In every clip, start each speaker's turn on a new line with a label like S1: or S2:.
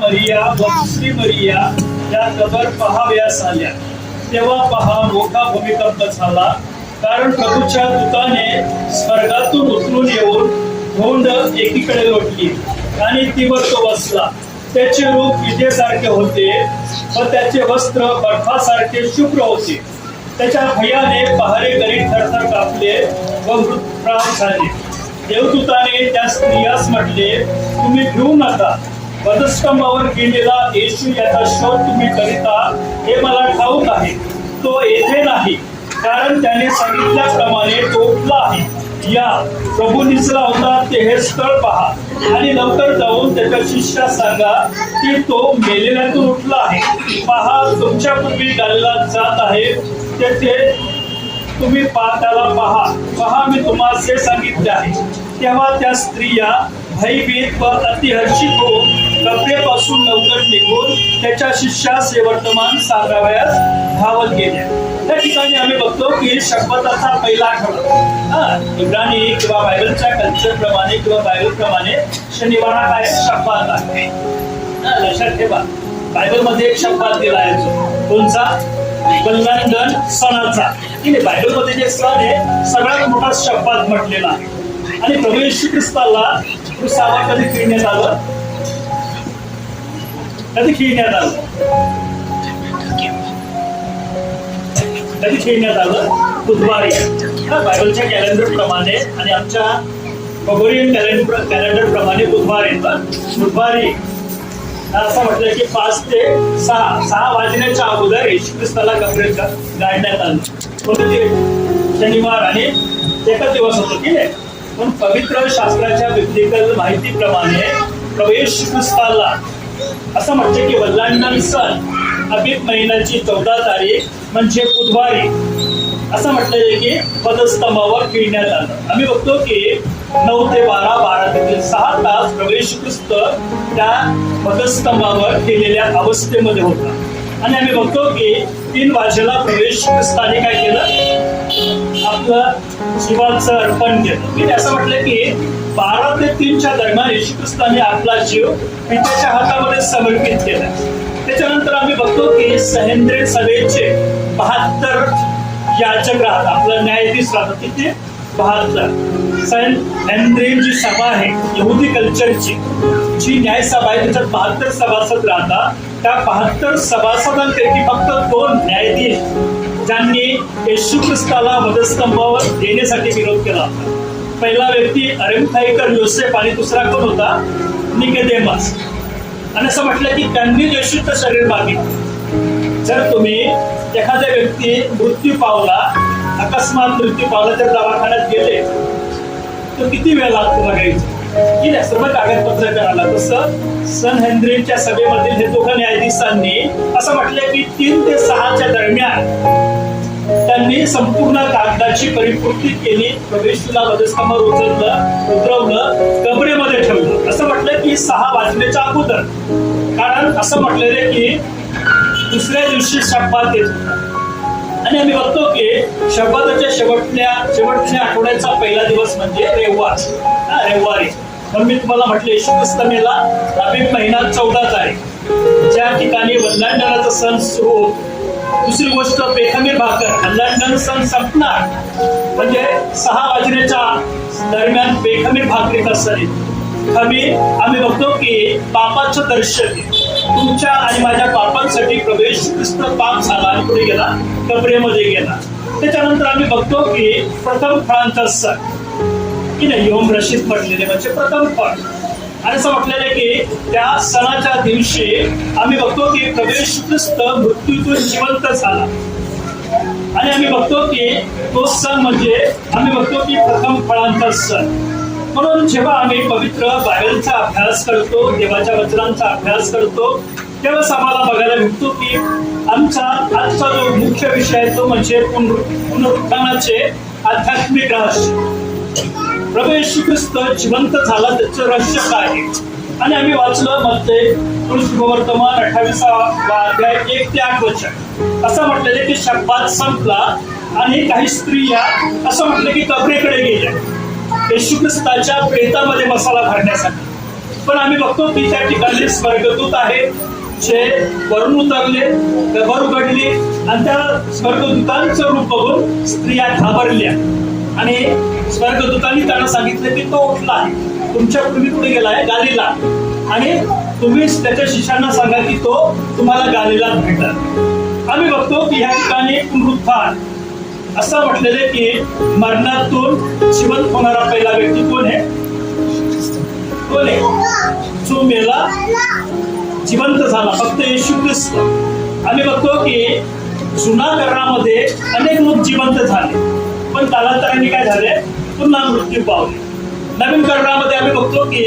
S1: मरिया व दुसरी मरिया या कबर पहाव्यास आल्या, तेव्हा पहा मोठा भूमिकंप झाला, कारण प्रभूच्या दूताने स्वर्गातून उतरून येऊन धोंड एकीकडे लोटली आणि तीवर तो बसला. त्याचे रूप विजेसारखे होते व त्याचे वस्त्र बर्फासारखे शुभ्र होते. त्याच्या भयाने पहारेकरी थरथर कापले व मृतप्राण झाले. देवदूताने त्या स्त्रियास म्हटले, तुम्ही भिवू नका. वधस्तंभावर गेलेला येशू याचा शोध तुम्ही करिता हे मला ठाऊक आहे. तो येथे नाही, कारण त्याने सांगितल्याप्रमाणे तो उठला आहे. या प्रभू निसला होता ते हे स्थळ पहा आणि लवकर जाऊन त्याच्या शिष्यास सांगा की तो मेलेल्यातून उठला आहे. पहा, तुमच्या पूर्वी गलिलात जात आहे, तेथे तुम्ही त्याला पहा मी तुम्हाला हे सांगितले आहे. तेव्हा त्या स्त्रिया भयभीत व अतिहर्षित होऊन कपड्यापासून लवकर निघून त्याच्या शिष्यास हे वर्तमान सांगावयास धावत गेल्या. त्या ठिकाणी आम्ही बघतो की शपथाचा पहिला आठवडा इब्रानी किंवा बायबलच्या कल्चर प्रमाणे किंवा बायबल प्रमाणे शनिवार हा काय शपथ आहे. लक्षात ठेवा, बायबल मध्ये एक शपथ दिला आहे. कोणचा? बलिदान सणाचा. बायबल मध्ये जे सण आहे सगळ्यात मोठा शपथ म्हटलेला आहे. आणि प्रभू येशू ख्रिस्ताला क्रूसावर कधी खिळण्यात आलं? कधी खिळण्यात आलं? बुधवारी. बायबलच्या कॅलेंडर प्रमाणे आणि आमच्या ग्रेगोरियन कॅलेंडर प्रमाणे बुधवारी असं म्हटलं की 5 ते 6 वाजण्याच्या अगोदर येशू ख्रिस्ताला कपडे गाडण्यात आलं. शनिवार आणि एकच दिवस होतो की नाही. पण पवित्र शास्त्राच्या बिब्लिकल माहितीप्रमाणे प्रभू येशू ख्रिस्ताला असं म्हणते की वल्लांडन सण अबीब महिन्याची 14 तारीख म्हणजे बुधवारी असं म्हटलेलं की पदस्तंभावर खिळण्यात आलं. आम्ही बघतो की 9 ते 12 ते 6 तास प्रभू येशू ख्रिस्त त्या पदस्तंभावर केलेल्या अवस्थेमध्ये होता. आणि आम्ही बघतो की 3 वाजेला प्रभू येशू ख्रिस्ताने काय केलं? आपलं जीवाचं अर्पण केलं. मी असं म्हटलं की 12 ते 3च्या दरम्यान येशू ख्रिस्ताने आपला जीव पित्याच्या हातामध्ये समर्पित केला. त्याच्यानंतर आम्ही बघतो की सहेंद्रिय सभेचे 72 याचक राहतात, आपला न्यायाधीश राहतात. किती? 72. सहेंद्रिय जी सभा आहे यहुदी कल्चरची जी न्यायसभा आहे त्याच्यात 72 सभासद राहतात. त्या 72 सभासदांपैकी फक्त 2 न्यायाधीश ज्यांनी येशू ख्रिस्ताला वधस्तंभावर देण्यासाठी विरोध केला होता. पहिला व्यक्ती अरिमथाईकर योसेफ आणि दुसरा कोण होता? निकोदेमस. आणि असं म्हटलं की त्यांनी येशूचं शरीर मागितलं. जर तुम्ही एखाद्या व्यक्ती मृत्यू पावला, अकस्मात मृत्यू पावला, तर दवाखान्यात गेले तर किती वेळ लागतो बघायचं की नाही, सर्व कागदपत्र करायला. तसं सनहेंद्रियच्या सभेमधील हे दोघं न्यायाधीशांनी असं म्हटलं की 3 ते 6च्या दरम्यान त्यांनी संपूर्ण कागदाची परिपूर्ती केली. प्रवेशला वधस्तंभावर उतरवलं, कबरेमध्ये ठेवलं. असं म्हटलं की 6 वाजण्याच्या अगोदर, कारण असं म्हटलेलं की दुसऱ्या दिवशी शब्बात येत होता. आणि आम्ही बघतो की शब्बाताच्या शेवटच्या आठवड्याचा पहिला दिवस म्हणजे रविवारी. मग मी तुम्हाला म्हटले येशू ख्रिस्त मेला अबीब महिना 14 तारीख, ज्या ठिकाणी वल्लांडनाचा सण सुरू होतो. दुसरी गोष्ट, बेखमीर भाकर. वल्लांडन सण संपणार म्हणजे 6 वाजण्याच्या दरम्यान बेखमीर भाकरीचा सण येतो. आम्ही बघतो की पापाचं दर्शन तुमच्या आणि माझ्या पापांसाठी प्रभू येशू ख्रिस्त पाप झाला आणि पुढे गेला, कबरेमध्ये गेला. त्याच्यानंतर आम्ही बघतो की प्रथम फळांचा सण की नाही, योम रशीद म्हटलेले म्हणजे प्रथम फळ. आणि असं म्हटलेलं की त्या सणाच्या दिवशी आम्ही बघतो की प्रभू येशू ख्रिस्त मृत्यूतून जिवंत झाला. आणि आम्ही बघतो की तो सण म्हणजे आम्ही बघतो की प्रथम फळांचा सण. म्हणून जेव्हा आम्ही पवित्र बायबलचा अभ्यास करतो, देवाच्या वचनांचा अभ्यास करतो, तेव्हाच आम्हाला बघायला भेटतो की आमचा आजचा जो मुख्य विषय आहे तो म्हणजे पुनरुत्थानाचे आध्यात्मिक रहस्य. प्रभू येशू ख्रिस्त जिवंत झाला त्याचं रहस्य काय आहे? आणि आम्ही वाचलं मध्ये शुभवर्तमान 28 अध्याय 1 ते 8 वचन. असं म्हटलेलं की शब्बात संपला आणि काही स्त्रिया असं म्हटलं की कबरेकडे गेल्या येशू ख्रिस्ताच्या प्रेतामध्ये मसाला भरण्यासाठी. पण आम्ही बघतो की त्या ठिकाणी स्वर्गदूत आहे जे वरून उतरले, वर उघडली आणि त्या स्वर्गदूतांचं रूप बघून स्त्रिया घाबरल्या आणि स्वर्गदूतांनी त्यांना सांगितलं की तो उठला आहे, तुमच्या पूर्वी कुठे गेला आहे, गालीला, आणि तुम्ही त्याच्या शिष्यांना सांगा की तो तुम्हाला गालीला भेटल. आम्ही बघतो की ह्या ठिकाणी पुनरुत्थान असं म्हटलेले की मरणातून जिवंत होणारा पहिला व्यक्ती कोण आहे? कोण आहे? जो मेला जिवंत झाला, फक्त येशू ख्रिस्त. आम्ही बघतो की जुना करारामध्ये अनेक लोक जिवंत झाले, पण कालांतराने काय झाले? पुन्हा मृत्यू पावले. नवीन करारामध्ये आम्ही बघतो की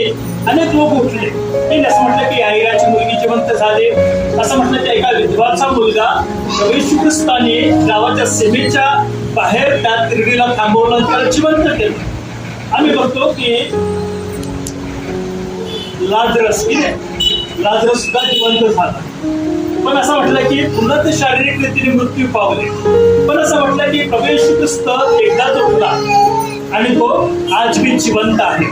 S1: अनेक लोक उठले. असं म्हटलं की याईराची मुलगी जिवंत झाली, असं म्हटलं की एका विधवाचा मुलगा येशू ख्रिस्ताने गावाच्या सीमेच्या बाहेर त्या तिरडीला थांबवलं, त्याला जिवंत केलं. आम्ही बघतो की लाजरस सुद्धा जिवंत झाला, पण असं म्हटलं की पुन्हा ते शारीरिक रीतीने मृत्यू पावले. पण असं म्हटलं की प्रभू येशू ख्रिस्त एकदाच उठला आणि तो आज भी जिवंत आहे.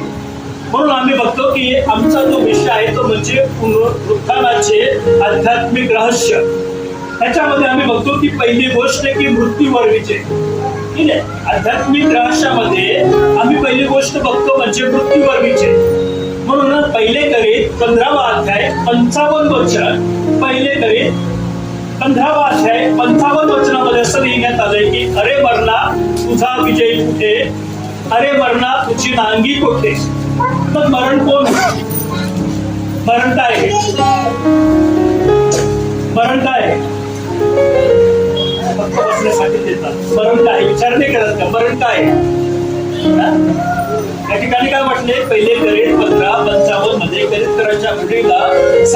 S1: म्हणून आम्ही बघतो की आमचा जो विषय आहे तो म्हणजे पुनरुत्थानाचे आध्यात्मिक रहस्य. त्याच्यामध्ये आम्ही बघतो की पहिली गोष्ट की मृत्यूवर विजय. ठीक आहे, आध्यात्मिक रहस्यामध्ये आम्ही पहिली गोष्ट बघतो म्हणजे मृत्यूवर विजय. म्हणून पहिले करीत 15वा अध्याय 55 वचन, पहिले करीत 15वा अध्याय 55 वचनामध्ये असं लिहिण्यात आलंय की अरे मरणा तुझा विजय कुठे, अरे मरणा तुझी नांगी कुठे. तर मरण कोण? मरण काय आहे? मरण काय आहे? फक्त बसण्यासाठी देतात. मरण काय? विचार नाही करत का मरण काय आहे? या ठिकाणी काय म्हटले? पहिले करीत 15:55 मध्ये करीतकरांच्या पुढीला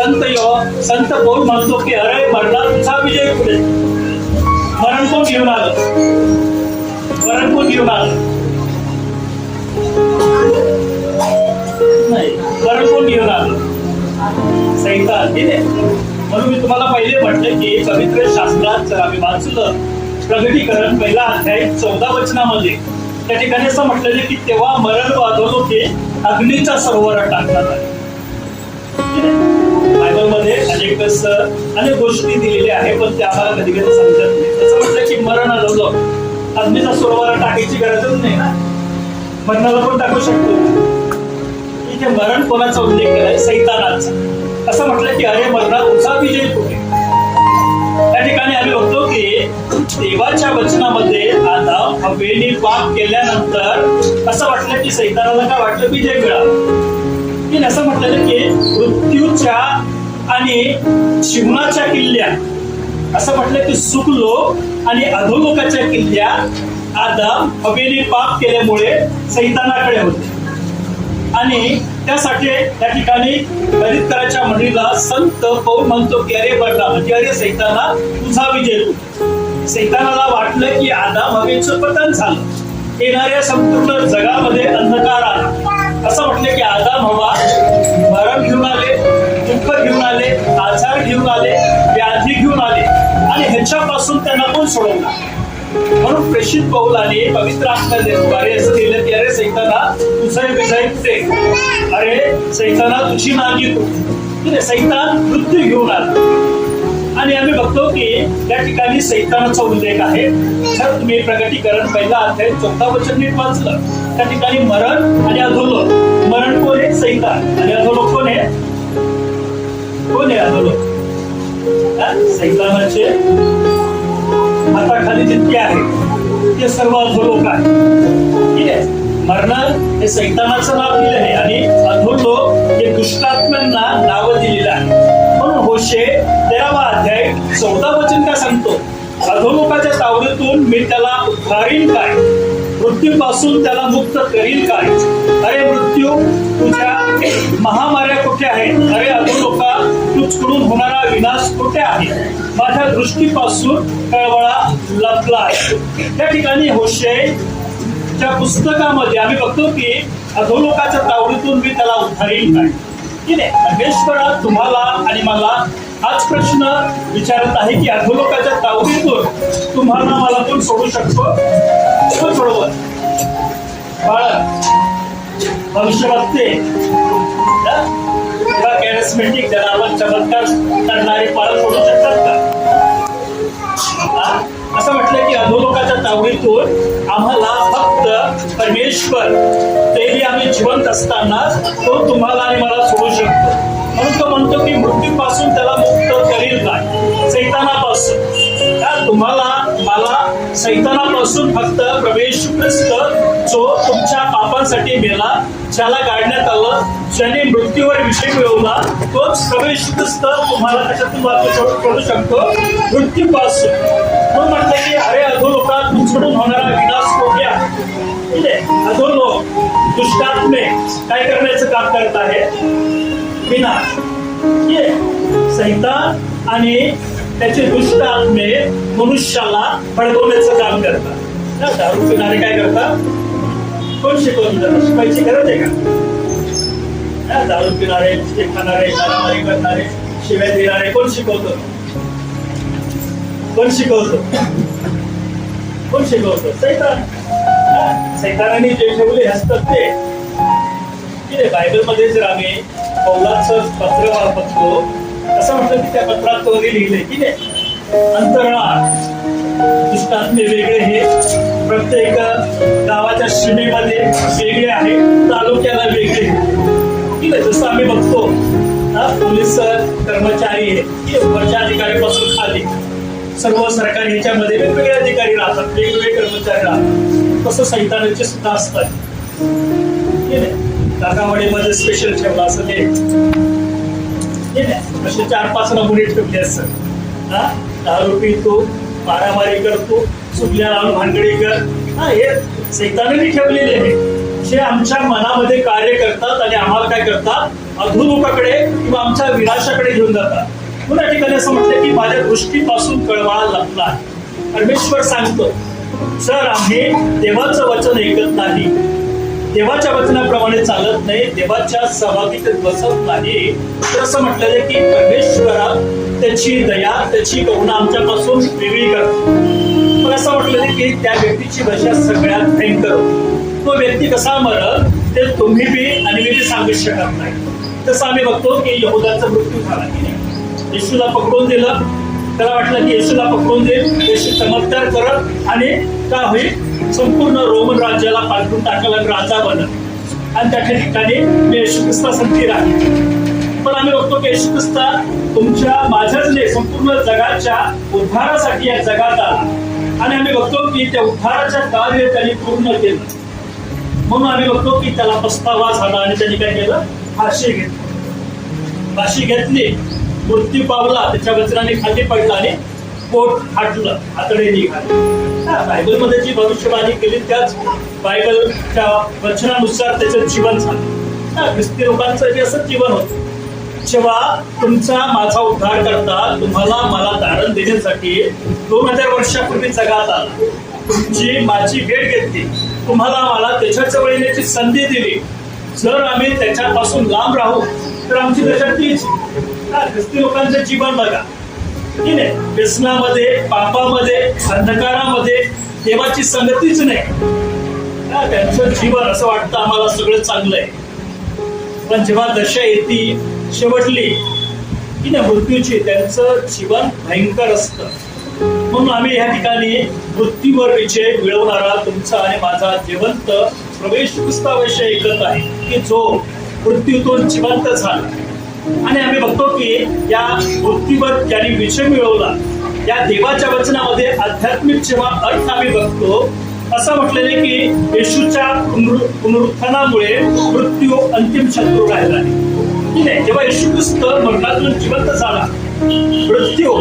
S1: संत पौल म्हणतो की अरे मरणा तुझा विजय कुठे. मरण कोण घेऊन आलं? मरण कोण घेऊन आलं? नाही, मरण कोण घेऊन आलं? सैतान. ठीक आहे, म्हणून मी तुम्हाला पहिले म्हटले की पवित्र शास्त्रात जर आम्ही वाचलं प्रगटीकरण पहिला अध्याय 14 वचनामध्ये त्या ठिकाणी असं म्हटलेलं की तेव्हा मरण वाजवलो की अग्नीच्या सरोवरात टाकण्यात आले. बायबलमध्ये अनेक गोष्टी दिलेल्या आहे, पण त्या आम्हाला कधी कधी समजत नाही. तसं म्हटलं की मरण आजवलं अग्नीच्या सरोवरात टाकायची गरजच नाही ना, मरणाला पण टाकू शकतो. इथे मरण कोणाचा उल्लेख केलाय? सैतानाचा. असं म्हटलं की अरे मरणा तुझा विजय कुठे. त्या ठिकाणी आम्ही बघतो की देवाच्या वचनामध्ये आदाम हवेने पाप केल्यानंतर असं वाटलं की सैतानाला काय वाटलं? विजय मिळाला. असं म्हटलेलं की मृत्यूच्या आणि जीवनाच्या किल्ल्या, असं म्हटलं की सुखलोक आणि अधोलोकाच्या किल्ल्या आदाम हवेने पाप केल्यामुळे सैतानाकडे होते. आणि त्यासाठी त्या ठिकाणी करीतकराच्या मंडळीला संत पौल म्हणतो की अरे मरणा म्हणजे अरे सैताना तुझा विजय कुठे. सैतानाला वाटलं की आदाम हवेचं पतन झालं, येणाऱ्या संपूर्ण जगामध्ये अंधकार आला. असं म्हटलं की आदाम हवा मरण घेऊन आले, दुःख घेऊन आले, आजार घेऊन आले, व्याधी घेऊन आले आणि ह्याच्यापासून त्यांना कोण सोडवला. म्हणून प्रेषित पौलाने पवित्र आत्म्याद्वारे असं लिहिलं की अरे सैताना तुझा विजय कुठे, अरे सैताना तुझी नांगी कुठे. सैतान मृत्यू घेऊन आला. आणि आम्ही बघतो की या ठिकाणी सैतानाचा उल्लेख आहे. जर तुम्ही प्रगटीकरण पहिला अध्याय 14 वचन नीट वाचलं, त्या ठिकाणी मरण आणि अधोलोक. मरण कोण आहे? सैतान. आणि अधोलोक कोण आहे? कोण आहे अधोलोक? सैतानाचे हाताखाली जितके आहे ते सर्व अधोलोक आहे. ठीक आहे, मरण हे सैतानाचं नाव दिलं आहे आणि अधोलोक हे दुष्टात्म्यांना नाव दिलेलं आहे. म्हणून होशे 13वा अध्याय 14 वचन काय सांगतो? अधोलोकाच्या तावडीतून मी त्याला उद्धारीन काय, मृत्यूपासून त्याला मुक्त करीन काय. अरे मृत्यू तुझ्या महामाऱ्या कुठे आहेत? अरे अधोलोका तुझकडून होणारा विनाश कुठे आहे? माझ्या दृष्टीपासून कळवळा लपला आहे. त्या ठिकाणी होशेच्या पुस्तकामध्ये आम्ही बघतो की अधोलोकाच्या तावडीतून मी त्याला उद्धारीन काय. ठीक आहे, परमेश्वरा तुम्हाला आणि मला हाच प्रश्न विचारत आहे की अधोलोकाच्या तावडीतून तुम्हाला मला कोण सोडू शकतो? कोण सोडवत? बाळ, भविष्यवक्ते, किंवा कॅरिस्मॅटिक ज्याला आपण चमत्कार करणारे पाळत सोडू शकतात का? असं म्हटलं की अधोलोकाच्या तावडीतून आम्हाला फक्त परमेश्वर तेही आम्ही जिवंत असताना तो तुम्हाला आणि मला सोडू शकतो. म्हणून तो म्हणतो की मृत्यूपासून त्याला मुक्त करील काय? सैतानापासून. तुम्हाला मला सैतानापासून फक्त प्रभू येशू ख्रिस्त जो तुमच्या पापांसाठी मेला, ज्याला गाडण्यात आलं, ज्याने मृत्यूवर विजय मिळवला, तोच प्रभू येशू ख्रिस्त तुम्हाला कशातून सोडू शकतो? मृत्यूपासून. म्हणून म्हटलं की अरे अधोलोकात तुमच्याकडून होणारा विनाश कोट्या, ठीक आहे, अधोलोक दुष्टात्मे काय करण्याचं काम करत आहे? विनाश. ठीक आहे, सैतान आणि त्याचे दुष्ट आत्मे मनुष्याला फडकवण्याचं काम करतात. दारू पिणारे काय करतात? कोण शिकवतात? शिकायची गरज आहे का? दारू पिणारे, खाणारे, मारामारी करणारे, शिव्या देणारे कोण शिकवतो? कोण शिकवतो? कोण शिकवतो? सैतान. सैतानाने जे ठेवले असतात ते. ठीक आहे, बायबलमध्ये जर आम्ही पौलाचं पत्र वापरतो, असं म्हटलं की त्या पत्रात तो लिहिले की नाही, अंतराळ दुष्टात्मे वेगळे, हे प्रत्येक गावाच्या सीमेमध्ये वेगळे आहे, तालुक्याला वेगळे. ठीक आहे, जसं आम्ही बघतो पोलीस कर्मचारी आहे, वरच्या अधिकाऱ्यापासून खाली सर्व सरकारी ह्याच्यामध्ये वेगवेगळे अधिकारी राहतात, वेगवेगळे कर्मचारी राहतात. तसं सैतानाचे सुद्धा असतात. ठीक आहे, काकावाडीमध्ये स्पेशल ठेवला असं ते, असे 4-5 नमुने ठेवले असत. दारू पितो, मारामारी करतो, चुकल्या लावून भानगडी कर, हे सैतानाने ठेवलेले आहे. जे आमच्या मनामध्ये कार्य करतात आणि आम्हाला काय करतात? अधोलोकाकडे किंवा आमच्या विनाशाकडे घेऊन जातात. पुन्हा ठिकाणी असं म्हटलं की माझ्या दृष्टीपासून कळवाळा लागला. परमेश्वर सांगतो, सर आम्ही देवाचं वचन ऐकत नाही, देवाच्या वचनाप्रमाणे चालत नाही, देवाच्या सहभागीत बसत नाही, तर असं म्हटलेलं की परमेश्वरा त्याची दया, त्याची करुणा आमच्यापासून वेगळी करतो. पण असं म्हटलेलं की त्या व्यक्तीची दशा सगळ्यात भयंकर. तो व्यक्ती कसा मरल ते तुम्ही बी आणि मी बी सांगू शकत नाही. तसं आम्ही बघतो की यहुदाचा मृत्यू झाला की नाही, येशूला पकडून दिलं, त्याला वाटलं की येशूला पकडून देईल, येशू चमत्कार करत आणि काय होईल, संपूर्ण रोमन राज्याला पालटून टाकायला राजा बनत आणि त्या ठिकाणी येशू ख्रिस्तासाठी राहील. पण आम्ही बघतो की येशू ख्रिस्त तुमच्या माझ्याच नाही संपूर्ण जगाच्या उद्धारासाठी या जगात आला आणि आम्ही बघतो की त्या उद्धाराच्या कार्य त्यांनी पूर्ण केलं. म्हणून आम्ही बघतो की त्याला पस्तावा झाला आणि त्यांनी काय केलं? फाशी घेतली. फाशी घेतली, मृत्यू पावला, त्याच्या वचनाने खाली पडला आणि पोट फाटलं, आतडे निघाले. बायबलमध्ये जी भविष्यवाणी केली त्याच बायबलच्या वचनानुसार त्याचं जीवन झालं. ख्रिस्ती लोकांचं जे असं जीवन होतं. जेव्हा तुमचा माझा उद्धार करता तुम्हाला मला तारण देण्यासाठी 2000 वर्षापूर्वी जगात आला, तुमची माझी भेट घेतली, तुम्हाला मला त्याच्या जवळ येण्याची संधी दिली. जर आम्ही त्याच्यापासून लांब राहू तर आमची दशा तीच. ख्रिस्ती लोकांचं जीवन बघा, ठीक आहे, व्यसनामध्ये, पापामध्ये, अंधकारामध्ये, देवाची संगतीच नाही. त्यांचं जीवन असं वाटतं आम्हाला सगळं चांगलं आहे. पण जेव्हा दशा येते शेवटली की नाही मृत्यूची, त्यांचं जीवन भयंकर असतं. म्हणून आम्ही या ठिकाणी मृत्यूवर विजय मिळवणारा तुमचा आणि माझा जिवंत प्रवेश ख्रिस्ताविषयी ऐकत आहे की जो मृत्यूतून जिवंत झाला. आणि आम्ही बघतो की या मृत्यूवर ज्यांनी विजय मिळवला, या देवाच्या वचनामध्ये आध्यात्मिक जेव्हा अर्थ आम्ही बघतो, असं म्हटलेलं की येशूच्या पुनरुत्थानामुळे मृत्यू अंतिम शत्रू राहिला नाही. जेव्हा येशू ख्रिस्त मरणातून जिवंत झाला, मृत्यू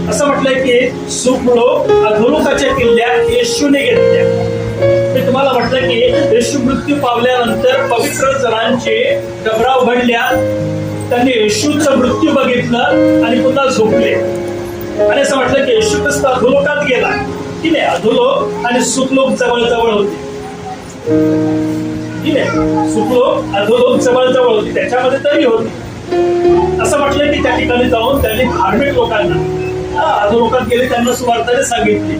S1: असं म्हटलंय की सुखलोक अधोलोकाच्या किल्ल्या येशूने घेतल्या. मी तुम्हाला म्हटलं की येशू मृत्यू पावल्यानंतर पवित्र जनांचे डबरा उघडल्या, त्यांनी येशूचं मृत्यू बघितलं आणि पुन्हा झोपले. आणि असं म्हटलं की येशू ख्रिस्त अधोलोकात गेला की नाही, अधोलोक आणि सुखलोक जवळ जवळ होते. ठीक आहे, सुखलोक अधोलोक जवळ जवळ होती, त्याच्यामध्ये तरी होती. असं म्हटलं की त्या ठिकाणी जाऊन त्यांनी धार्मिक लोकांना अधोलोकात गेले, त्यांना सुवार्ताने सांगितले.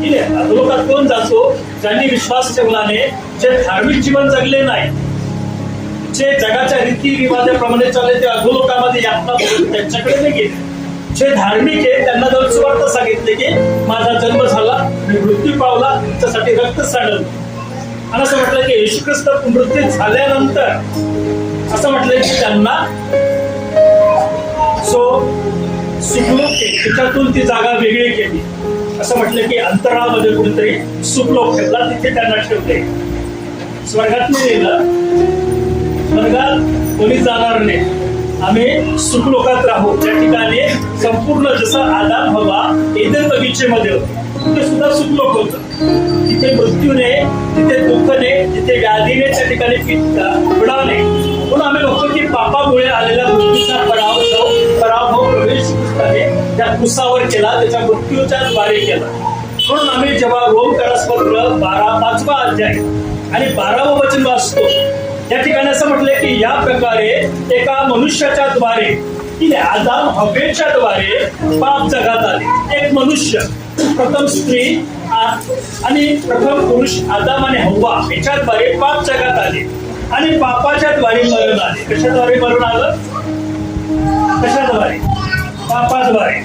S1: ठीक आहे, अधोलोकात कोण जातो? ज्यांनी विश्वास ठेवला नाही, जे धार्मिक जीवन जगले नाही, जे जगाच्या रीतिरिवाजाप्रमाणे चालले ते अधोलोकामध्ये यातना भोगून त्यांच्याकडे नाही गेले. जे धार्मिक आहे त्यांना जर सुवार्थ सांगितले की माझा जन्म झाला, मी मृत्यू पावला, तुमच्यासाठी रक्त सांडलं. आणि असं म्हटलं की येशू ख्रिस्त मृत्यू झाल्यानंतर असं म्हटलं की त्यांना सुखलोक त्याच्यातून ती जागा वेगळी केली. असं म्हटलं की अंतरामध्ये कुठेतरी सुखलोक ठेवला, तिथे त्यांना ठेवले. स्वर्गात नाही गेलं, स्वर्गात कोणी जाणार नाही, आम्ही सुखलोकात राहू. त्या ठिकाणी संपूर्ण जसं आदाम हवा एदेन बगीचेमध्ये होते, तिथे सुद्धा सुखलोक होतं. तिथे मृत्यूने, तिथे दुःखने, तिथे व्याधीने त्या ठिकाणी पीडा नाही. म्हणून आम्ही बघतो की पापामुळे आलेल्या मृत्यूचा पराभव प्रवेश त्या क्रुसावर केला, त्याच्या मृत्यूच्या द्वारे केला. म्हणून आम्ही जेव्हा रोमकरासपत्र 5वा अध्याय आणि 12वं वचन वाचतो, या ठिकाणी असं म्हटलंय की या प्रकारे एका मनुष्याच्या द्वारे की आदाम हवेच्या द्वारे पाप जगात आले. एक मनुष्य, प्रथम स्त्री आणि प्रथम पुरुष आदाम आणि हव्वा याच्याद्वारे पाप जगात आले आणि पापाच्या द्वारे मरण आले. कशाद्वारे मरण आलं? कशाद्वारे? पापाद्वारे.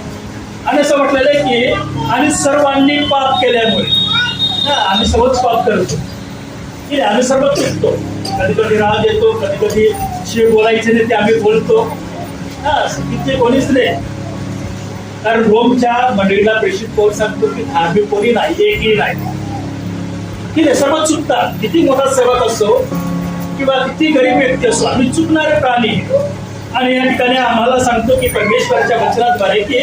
S1: आणि असं म्हटलेलं आहे की आणि सर्वांनी पाप केल्यामुळे आम्ही सर्वच पाप करतो, की आम्ही सर्व चुकतो. कधी कधी राग येतो, कधी कधी शिव बोलायचे नाही ते आम्ही बोलतो. तिथे कोणीच नाही, कारण रोमच्या मंडळीला प्रेषित पौल सांगतो की धार्मिक कोणी नाही, एकही नाही. ठीक आहे, सर्व चुकतात. किती मोठा सेवक असो किंवा किती गरीब व्यक्ती असो, आम्ही चुकणारे प्राणी. आणि या ठिकाणी आम्हाला सांगतो की परमेश्वराच्या वचनाद्वारे की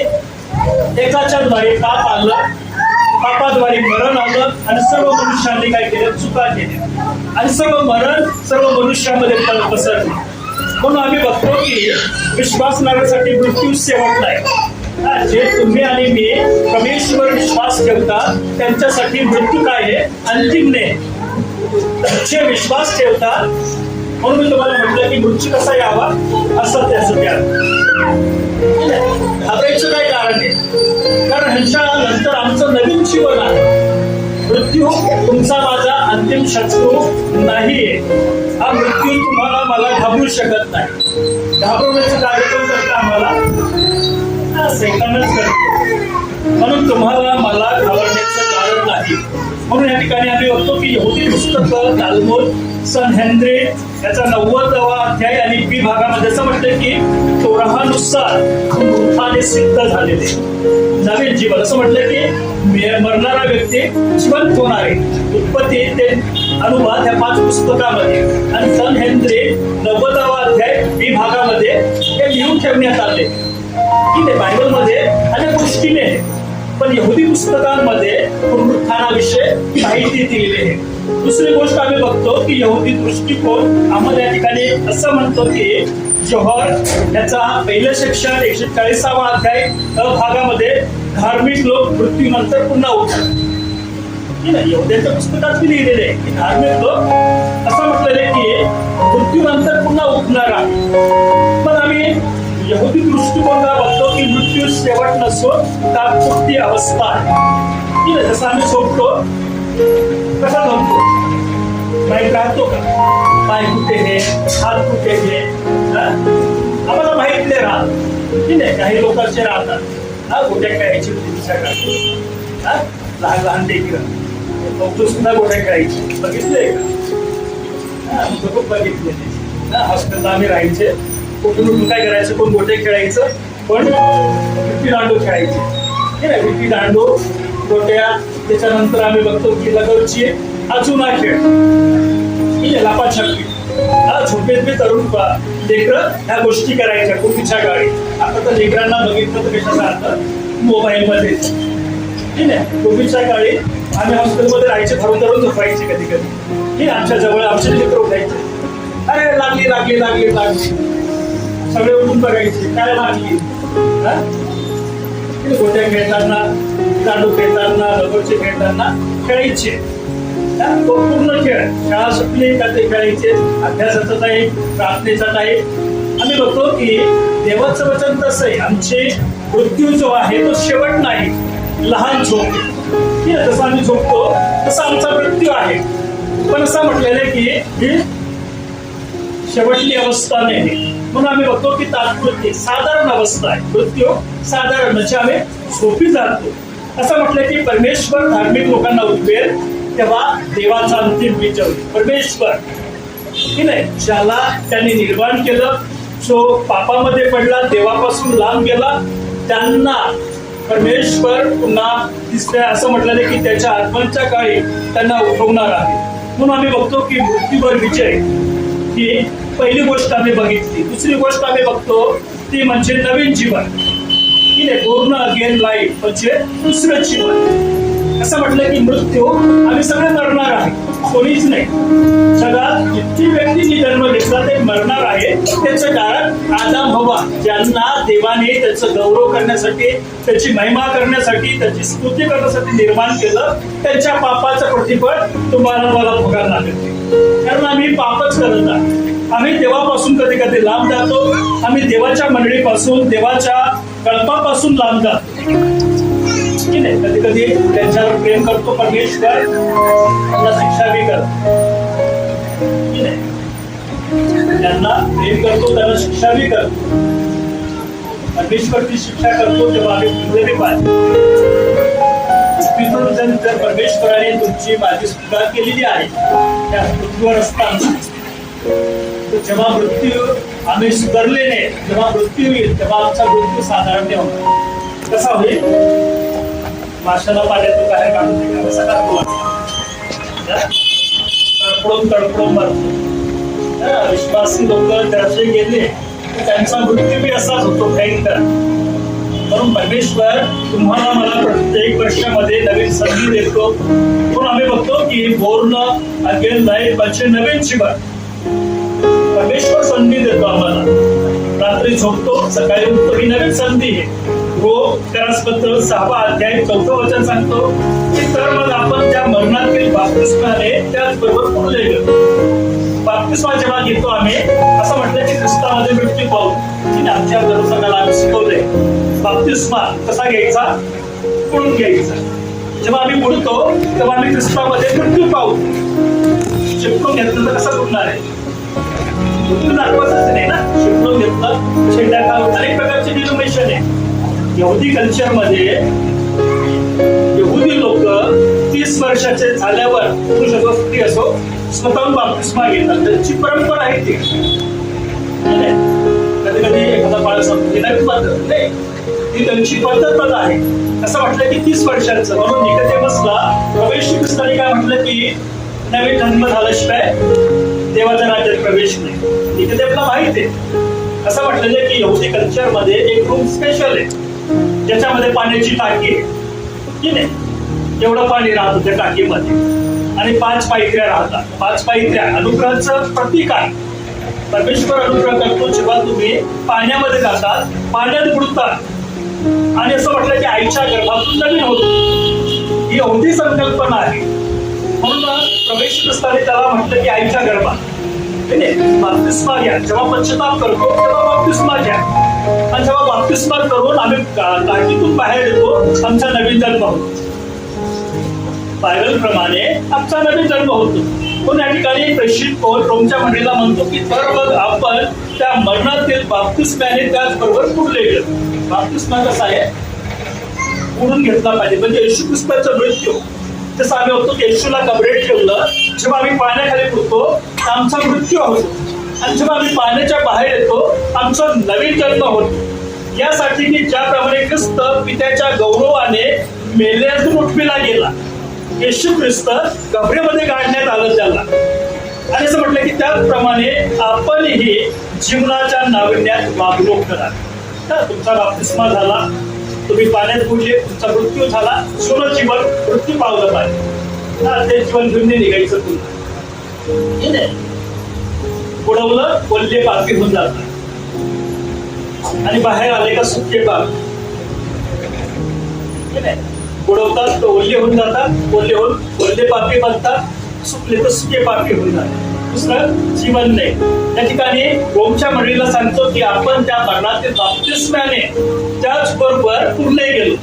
S1: एकाच्या द्वारे पाप आलं, पापाद्वारे मरण आलं आणि सर्व मनुष्यांनी काय केलं? चुका केल्या आणि सर्व मरण सर्व मनुष्यामध्ये पसरले. म्हणून आम्ही बघतो की विश्वासणाऱ्यासाठी मृत्यू शेवट नाही. जे तुम्ही आणि मी परमेश्वर विश्वास ठेवतात त्यांच्यासाठी मृत्यू काय आहे? अंतिम नाही. जे विश्वास ठेवतात, म्हणून मी तुम्हाला म्हटलं की मृत्यू कसा यावा असं त्याचं त्या घाबरायचं काही कारण नाही, कारण ह्यांच्या नंतर आमचं नवीन जीवन आहे. मृत्यू तुमचा माझा अंतिम शत्रू नाहीये. हा मृत्यू तुम्हाला मला घाबरू शकत नाही. घाबरवण्याचं कार्यक्रम करता आम्हाला सैतानच करतो, म्हणून तुम्हाला मला घाबरण्याचं कारण नाही. म्हणून या ठिकाणी आम्ही बघतो की यहुदी पुस्तक तालमूद सनहेद्रिन याचा 90वा अध्याय आणि बी भागामध्ये असं म्हटलं की तोराहानुसार मृताने सिद्ध झालेले नवीन जीवन. असं म्हटलं की मरणारा व्यक्ती जिवंत होणार आहे. उत्पत्ती ते अनुवाद ह्या 5 पुस्तकामध्ये आणि सनहेद्रिन 90वा अध्याय बी भागामध्ये हे लिहून ठेवण्यात आले. ठीक आहे, बायबलमध्ये अनेक गोष्टी नाही, पण यहुदी पुस्तकांमध्ये पुनरुत्थानाविषयी माहिती दिलेली आहे. दुसरी गोष्ट आम्ही बघतो की यहुदी दृष्टिकोन आम्हाला या ठिकाणी असं म्हणतो की जोहर याचा पहिलं सेक्शन 140वा अध्याय भागामध्ये धार्मिक लोक मृत्यूनंतर पुन्हा उठतात. ठीक आहे, यहुद्यांच्या पुस्तकात मी लिहिलेले आहे की धार्मिक लोक असं म्हटलेले की मृत्यूनंतर पुन्हा उठणार आहे. पण आम्ही यहुदी दृष्टिकोनाला बघतो की मृत्यू शेवट नसो तात्पुरती अवस्था आहे. ठीक आहे, जसं आम्ही झोपतो, कसा झोपतो? माहीत राहतो का? पाय कुठे हे, हात कुठे हे, आम्हाला माहित नाही राहत. ठीक आहे, काही लोक असे राहतात गोट्या खेळायची लहान लहान लेकरं सुद्धा गोट्या खेळायची. बघितले का? खूप बघितले. हॉस्पिटलला आम्ही राहायचे, कुठून काय करायचं, कोण गोटे खेळायचं, पण विटी दांडू खेळायचे. ठीक आहे, विटी दांडू, गोट्या. त्याच्यानंतर आम्ही बघतो की लगोरची, हा जुना खेळ. ठीक आहे, लपाछपी. झोपेत बी तरुण लेकरं ह्या गोष्टी करायच्या पूर्वीच्या काळी. आता तर लेकरांना बघितलं तर कशाचा अर्थ मोबाईलमध्ये. ठीक आहे, पूर्वीच्या काळी आम्ही हॉस्टेलमध्ये राहायचे, धरून धरून झोपायचे कधी कधी. ठीक, आमच्या जवळ आमचे लेकर उठायचे, अरे लागली लागली लागली लागली, सगळे उठून बघायचे काय लागली. गोट्या खेळताना, दांडू खेळताना, लगोरचे खेळताना खेळायचे. तो पूर्ण खेळ, शाळा सुटली का ते खेळायचे. अभ्यासाचा टाईम, प्रार्थनेचा टाईम. आम्ही बघतो की देवाचं वचन तसं आहे, आमचे मृत्यू जो आहे तो शेवट नाही, लहान झोप. ठीक आहे, जसं आम्ही झोपतो तसा आमचा मृत्यू आहे. पण असं म्हटलेलं आहे की शेवटली अवस्था नाही, म्हणून आम्ही बघतो की तात्पुरती साधारण अवस्था आहे. मृत्यू साधारण म्हणजे आम्ही झोपी जातो. असं म्हटलं की परमेश्वर धार्मिक लोकांना उठवेल तेव्हा देवाचा अंतिम विजय होईल. परमेश्वर की नाही, ज्याला त्यांनी निर्माण केलं, जो पापामध्ये पडला, देवापासून लांब गेला, त्यांना परमेश्वर पुन्हा तिसऱ्या असं म्हटलं की त्याच्या आगमनाच्या काळी त्यांना उठवणार आहे. म्हणून आम्ही बघतो की मृत्यूवर विजय ही पहिली गोष्ट आम्ही बघितली. दुसरी गोष्ट आम्ही बघतो ती म्हणजे नवीन जीवन, की नाही, पूर्ण अगेन लाईफ म्हणजे दुसरं जीवन. असं म्हटलं की मृत्यू आम्ही सगळे मरणार आहे, कोणीच नाही. जगात जितकी व्यक्तींनी जन्म घेतला ते मरणार आहे. त्याचं कारण आदम हवा, ज्यांना देवाने त्याचं गौरव करण्यासाठी, त्याची महिमा करण्यासाठी, त्याची स्तुती करण्यासाठी निर्माण केलं, त्यांच्या पापाचं प्रतिफळ तुम्हाला मला भोगायला लागेल. कारण आम्ही पापच करत आहोत. आम्ही देवापासून कधी कधी लांब जातो. आम्ही देवाच्या मंडळीपासून, देवाच्या कल्पापासून लांब जातो, की नाही. कधी कधी त्यांच्यावर प्रेम करतो परमेश्वर, त्यांना शिक्षा बी करतो, की नाही. त्यांना प्रेम करतो, त्यांना शिक्षा बी करतो. परमेश्वर ती शिक्षा करतो तेव्हा आम्ही पुढे बी पाहिजे. जर परमेश्वराने तुमची माझी सुद्धा केलेली आहे त्या पृथ्वीवर असताना, जेव्हा मृत्यू आम्ही सुधारले नाही, जेव्हा मृत्यू येईल तेव्हा आमचा मृत्यू साधारण नाही होणार. कसा होईल? माशाला पाण्यातून बाहेर काढून देणार, कसा काढतो? तडफडून तडफडून मारतो. विश्वासी लोक जसे गेले त्यांचा मृत्यू बी असाच होतो, भयंकर. म्हणून परमेश्वर तुम्हाला मला प्रत्येक वर्षामध्ये नवीन संधी देतो. म्हणून आम्ही बघतो की बोर्न अगेन लाईफ म्हणजे नवीन जीवन परमेश्वर संधी देतो आम्हाला. रात्री झोपतो, सकाळी उठतो, ही नवीन संधी आहे. रोमकरासपत्र 6वा अध्याय 4थं वचन सांगतो की तर मग आपण त्या मरणातील बाप्तिस्माने त्याचबरोबर पुढले गेलो. बाप्तिस्मा जेव्हा घेतो आम्ही, असं म्हटलं की ख्रिस्तामध्ये मृत्यू पाहू, की आमच्या दररोजाला आम्ही शिकवलंय. बाप्तिस्मा कसा घ्यायचा? पुढून घ्यायचा. जेव्हा आम्ही बुडतो तेव्हा आम्ही ख्रिस्तामध्ये मृत्यू पाहू. शिकवून घेतलं तर कसं बुडणार आहे? मृत्यू दाखवायचं नाही ना. शिकवून घेतलं, शेंड्याखाल अनेक प्रकारचे डिनोमिनेशन आहे. यहुदी कल्चरमध्ये यहुदी लोक 30 वर्षाचे झाल्यावर, पुरुष असो स्त्री असो, स्वतःहून बाप्तिस्मा घेतात. त्यांची परंपरा आहे ती. कधी कधी एखादा बाळ सांगतो नवीन पद्धत नाही, ती त्यांची पद्धतच आहे. असं म्हटलं की 30 वर्षाचं. म्हणून निकोदेमसला प्रवेश ख्रिस्ताने काय म्हटलं की नवीन जन्म झाल्याशिवाय देवाच्या राज्यात प्रवेश नाही. निकोदेमला माहित आहे. असं म्हटलेलं की यहुदी कल्चरमध्ये एक रूम स्पेशल आहे, ज्याच्यामध्ये पाण्याची टाकी आहे, की नाही. एवढं पाणी राहतं त्या टाकीमध्ये आणि 5 पायऱ्या राहतात. 5 पायऱ्या अनुग्रहाचं प्रतीक आहे. परमेश्वर अनुग्रह करतो जेव्हा तुम्ही पाण्यामध्ये जातात, पाण्यात बुडतात आणि असं म्हटलं की आईच्या गर्भातून नवीन होतो. ही अवधी संकल्पना आहे. म्हणून प्रवेश ख्रिस्ताने त्याला म्हटलं की आईच्या गर्भात बाप्तिस्मा घ्या. जेव्हा पश्चाताप करतो तेव्हा बाप्तिस्मा घ्या. आणि जेव्हा बाप्तिस्मा करून आम्ही टाकीतून बाहेर येतो, आमचा नवीन जन्म होतो. बायबल प्रमाणे आमचा नवीन जन्म होतो. पण या ठिकाणी प्रेषित पौल रोमच्या मंडळीला म्हणतो की तर मग आपण त्या मरणातील बाप्तिस्म्याने त्याचबरोबर पुढले गेलो. बाप्तिस्मा कसा आहे? पुढून घेतला पाहिजे. म्हणजे येशू ख्रिस्ताचा मृत्यू जसं आम्ही होतो की येशूला कबरेत ठेवलं, जेव्हा आम्ही पाण्याखाली बुडतो आमचा मृत्यू होतो, आणि जेव्हा आम्ही पाण्याच्या बाहेर येतो आमचा नवीन जन्म होतो. यासाठी की ज्याप्रमाणे ख्रिस्त पित्याच्या गौरवाने मेल्यातून उठविला गेला, येशू ख्रिस्त कबरेमध्ये गाडण्यात आलं त्याला, आणि असं म्हटलं की त्याचप्रमाणे आपणही जीवनाच्या नाविन्यात वागणूक करा. तुमचा बाप्तिस्मा झाला, तुम्ही पाण्यात बुडले, तुमचा मृत्यू झाला, सोनं जीवन मृत्यू पावलं पाहिजे. ते जीवन घेऊन निघायचं तुला. बुडवलं, ओल्ले पापी होऊन जातात आणि बाहेर आले का सुके पापी. बुडवतात तर ओल्ले होऊन जातात, ओल्ले होऊन ओल्ले पापी बनतात, सुकले तर सुके पापी होऊन जातात. दुसरं जीवन नाही. त्या ठिकाणी रोमच्या मंडळीला सांगतो की आपण त्या मरणातील बाप्तिस्म्याने त्याचबरोबर पुढले गेलो,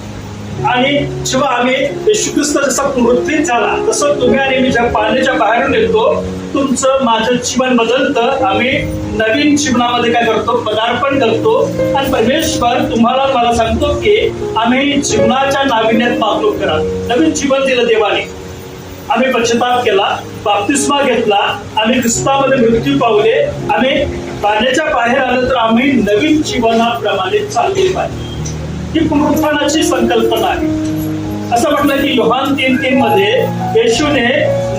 S1: आणि जेव्हा आम्ही येशू ख्रिस्त जसा पुनरुत्थित झाला तसं तुम्ही आणि मी ज्या पाण्याच्या बाहेरून येतो तुमचं माझं जीवन बदलतं. आम्ही नवीन जीवनामध्ये काय करतो, पदार्पण करतो. आणि परमेश्वर तुम्हाला मला सांगतो की आम्ही जीवनाच्या नाविन्यात वागणूक करा. नवीन जीवन दिलं देवाने. आम्ही पश्चाताप केला, बाप्तिस्मा घेतला, आम्ही ख्रिस्तामध्ये मृत्यू पावले, आम्ही पाण्याच्या बाहेर आलं तर आम्ही नवीन जीवनाप्रमाणे चालले पाहिजे. ही पुनरुत्थानाची संकल्पना आहे. असं म्हटलं की योहान 3:3 मध्ये येशूने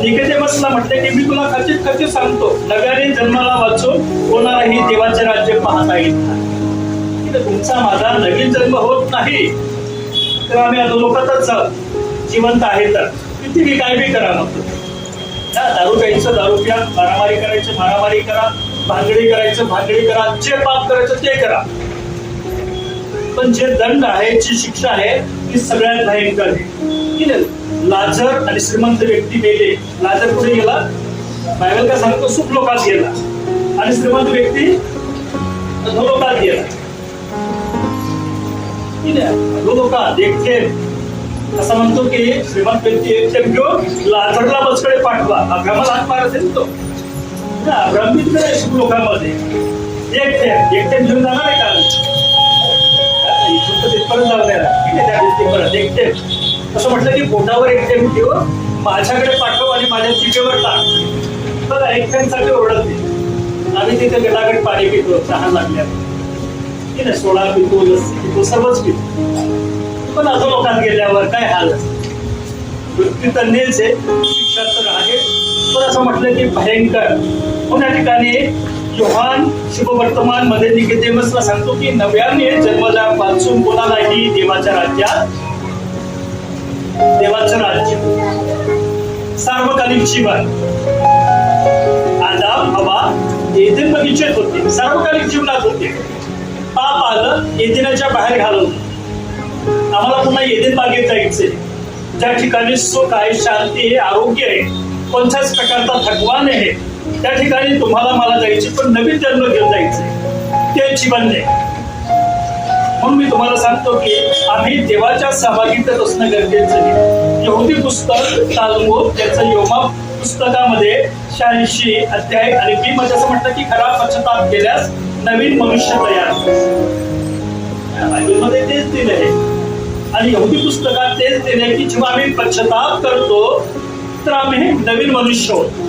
S1: निकोदेमसला म्हटले की मी तुला खचित खचित सांगतो, नव्याने जन्माला वाचून कोणालाही देवाचे राज्य पाहता येत नाही. तुमचा माझा नवीन जन्म होत नाही तर आम्ही अधोलोकातच जिवंत आहे. तर किती बी काय बी करा, मग दारू प्यायचं दारू प्या, मारामारी करायचं मारामारी करा, भांगडी करायचं भांगडी करा, जे पाप करायचं ते करा. पण जे दंड आहे, जी शिक्षा आहे ती सगळ्यात भयंकर आहे. लाजर आणि श्रीमंत व्यक्ती मेले. लाजर कुठे गेला, बायबल काय सांगतो, सुख लोकात गेला. आणि श्रीमंत व्यक्ती अधोलोकात गेला. अधोलोकात एक थेंब, असं म्हणतो की श्रीमंत व्यक्ती एक थेंब घेऊन लाजरला बसकडे पाठवा. अब्राहमाला हात मारत आहे तो. अब्राहम सुख लोकांमध्ये एक थेंब घेऊन जाणार आहे का, तिथपर्यंत जाऊन एक थेंब. असं म्हटलं की पोटावर एक थेंब ठेवून माझ्याकडे पाठव आणि माझ्या जिभेवर टाक. बघा एक थेंब साठी ओरडते. आम्ही तिथे गटागट पाणी पितो चहा लागल्यावर, सोडा पितो, लस्सी पितो, सर्वच पितो. पण अजून लोकांत गेल्यावर काय हाल असते. वृत्ती तर नेच आहे, शिक्षा तर आहे, पण असं म्हटलं की भयंकर. पण या ठिकाणी योहान शुभवर्तमान मध्ये निकोदेमसला सांगतो की नव्याने जन्मला वाचून कोणालाही देवाच्या राज्यात, देवाचं राज्य, सार्वकालिक जीवन. आदाम हवा एदेन बगीचेत होते, सार्वकालिक जीवनात होते. पाप आलं, एदेनाच्या बाहेर घालवलं. आम्हाला पुन्हा एदेन बागेत जायचंय, ज्या ठिकाणी सुख आहे, शांती आहे, आरोग्य आहे, कोणत्याच प्रकारचा थकवा नाही. त्या ठिकाणी तुम्हाला मला जायची, पण नवीन जन्म घेऊन जायचंय, ते जीवन नाही. म्हणून मी तुम्हाला सांगतो की आम्ही देवाच्या सहभागितेत असणं गरजेचं आहे. यहुदी पुस्तक तालमूद त्याचं योमा पुस्तकामध्ये 86 अध्याय आणि बी मध्ये असं म्हटलं की खरा पश्चाताप केल्यास नवीन मनुष्य तयार. बायबलमध्ये तेच दिलं आहे आणि यहुदी पुस्तकात तेच दिलं आहे की जेव्हा आम्ही पश्चाताप करतो तर आम्ही नवीन मनुष्य होतो.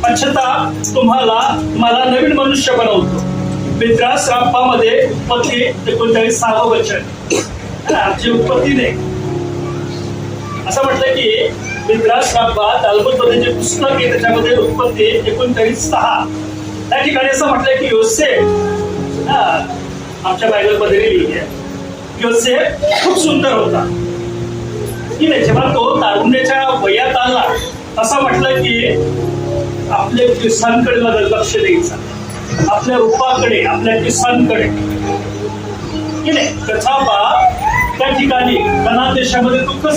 S1: पश्चाताप तुम्हाला मला नवीन मनुष्य बनवतो. मित्रास रापामध्ये उत्पत्ती 39 वचन, आमची उत्पत्ती नाही. असं म्हटलं की मित्रास रापा तालमूदमध्ये जे पुस्तक आहे त्याच्यामध्ये उत्पत्ती 39:6 त्या ठिकाणी असं म्हटलंय की योसेफ, आमच्या बायबलमध्ये लिहिली आहे, योसेफ खूप सुंदर होता की नाही. जेव्हा तो तारुण्याच्या वयात आला असं म्हटलं की आपल्या केसांकडे लक्ष द्यायचं, आपल्या रूपाकडे, आपल्या केसांकडे की नाही. त्याचा बाप त्या ठिकाणी कनान देशामध्ये दुःख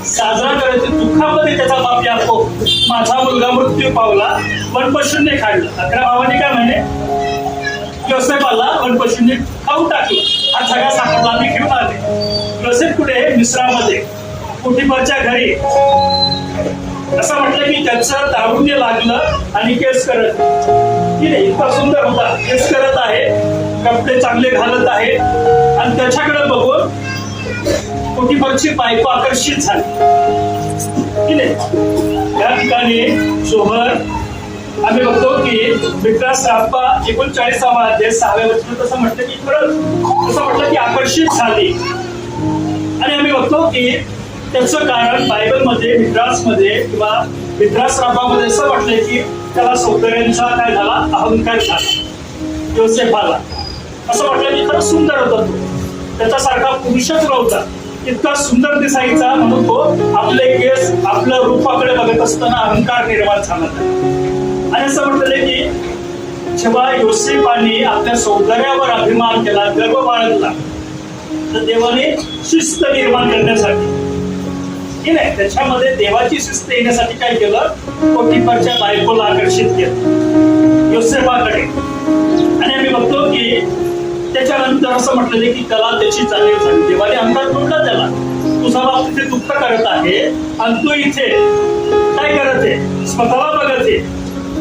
S1: साजरा करायचे, दुःखामध्ये त्याचा बाप याकोब, माझा मुलगा मृत्यू पावला, वनपशूंनी खाल्लं. 11 भावांनी काय म्हणे, योसेफाला वनपशूंनी खाऊन टाकलं. हा सगळा साखरला आम्ही घेऊन आले. योसेफ कुठे, मिस्रामध्ये पोटिफरच्या घरी. असं म्हटलं की त्याचं तारुण्य लागलं आणि केस करत की नाही. इतका सुंदर होता, केस करत आहे, कपडे चांगले घालत आहे आणि त्याच्याकडे बघून पोटिफरची बायको आकर्षित झाली की नाही. या ठिकाणी सोहर आम्ही बघतो की मित्रास रापा 39 अध्याय 6 वचन तसं म्हटलं की खरंच असं म्हटलं की आकर्षित झाली. आणि आम्ही बघतो की त्याचं कारण बायबलमध्ये मित्रासमध्ये किंवा मित्रास रापामध्ये असं म्हटलंय की त्याला सौंदर्यांचा काय झाला, अहंकार झाला. योसेफाला असं म्हटलं की खरंच सुंदर होता तो, त्याच्यासारखा पुरुषच नव्हता, इतका सुंदर दिसायचा. म्हणून तो आपले केस आपल्या रूपाकडे बघत असताना अहंकार निर्माण झाला. आणि असं म्हटलंय की जेव्हा योसेफाने आपल्या सौंदर्यावर अभिमान केला, गर्व बाळगला, तर देवाने शिस्त निर्माण करण्यासाठी की नाही त्याच्यामध्ये देवाची शिस्त येण्यासाठी काय केलं, पोटिफरच्या बायकोला आकर्षित केलं योसेफाकडे. आणि आम्ही बघतो की त्याच्यानंतर असं म्हटलं की त्याला त्याची जाणीव झाली. देवाने अंगात तोडला त्याला, तुझा बाप तिथे दुःख करत आहे आणि तू इथे काय काय करत आहे, स्वतःला बघत आहे.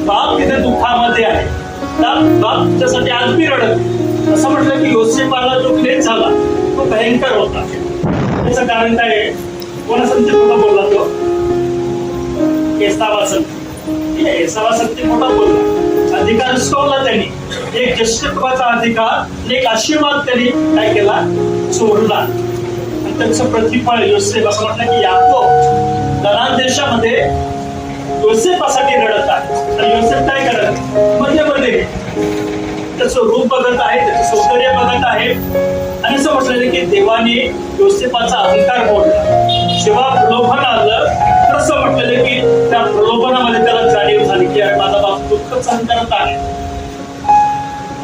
S1: बाप तिथे दुःखामध्ये आहे, बाप तुझ्यासाठी आज मी रडत. असं म्हटलं की योसेफाला जो क्लेश झाला तो भयंकर होता. त्याचं कारण काय आहे, कोणा संत खोटा बोलला तो, एसावा संत खोटा बोलला. अधिकार हिसकावला त्यांनी, एक ज्येष्ठत्वाचा अधिकार, एक आशीर्वाद त्यांनी काय केला, चोरला. आणि त्यांचं प्रतिफळ योसेफ, असं म्हटलं की याकोब कनान देशामध्ये योसेफासाठी रडत आहे. आणि योसेफ काय करत, मध्ये त्याचं रूप बघत आहे, त्याचं सौंदर्य बघत आहे. आणि असं म्हटलेलं की देवाने योसेफाचा अहंकार मोडला. जेव्हा प्रलोभन आलं तर असं म्हटलेलं की त्या प्रलोभनामध्ये त्याला जाणीव झाली की अरे माझा बाप दुःख सहन करत आहे.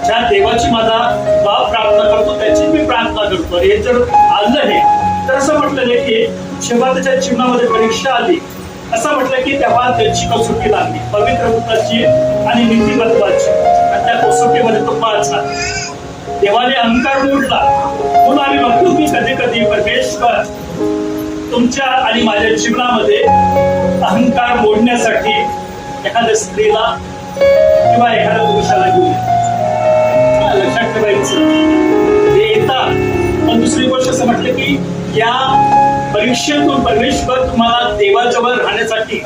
S1: ज्या देवाची माझा बाप प्रार्थना करतो त्याची मी प्रार्थना करतो. हे जर आलं हे तर असं म्हटलेलं की जेव्हा त्याच्या जीवनामध्ये परीक्षा आली, असं म्हटलं की तेव्हा त्याची कसोटी लागली, पवित्र वृत्ताची आणि नीतिमत्वाची. आणि त्या कसोटीमध्ये तो पास झाला. देवाने अहंकार मोडला. म्हणून आम्ही बघतो की कधी कधी परमेश्वर तुमच्या आणि माझ्या जीवनामध्ये अहंकार मोडण्यासाठी एखाद्या स्त्रीला किंवा एखाद्या पुरुषाला घेऊन लक्षात ठेवायचं हे येतात. पण दुसरी गोष्ट असं म्हटलं की या परीक्षेतून परमेश्वर तुम्हाला देवाजवळ राहण्यासाठी,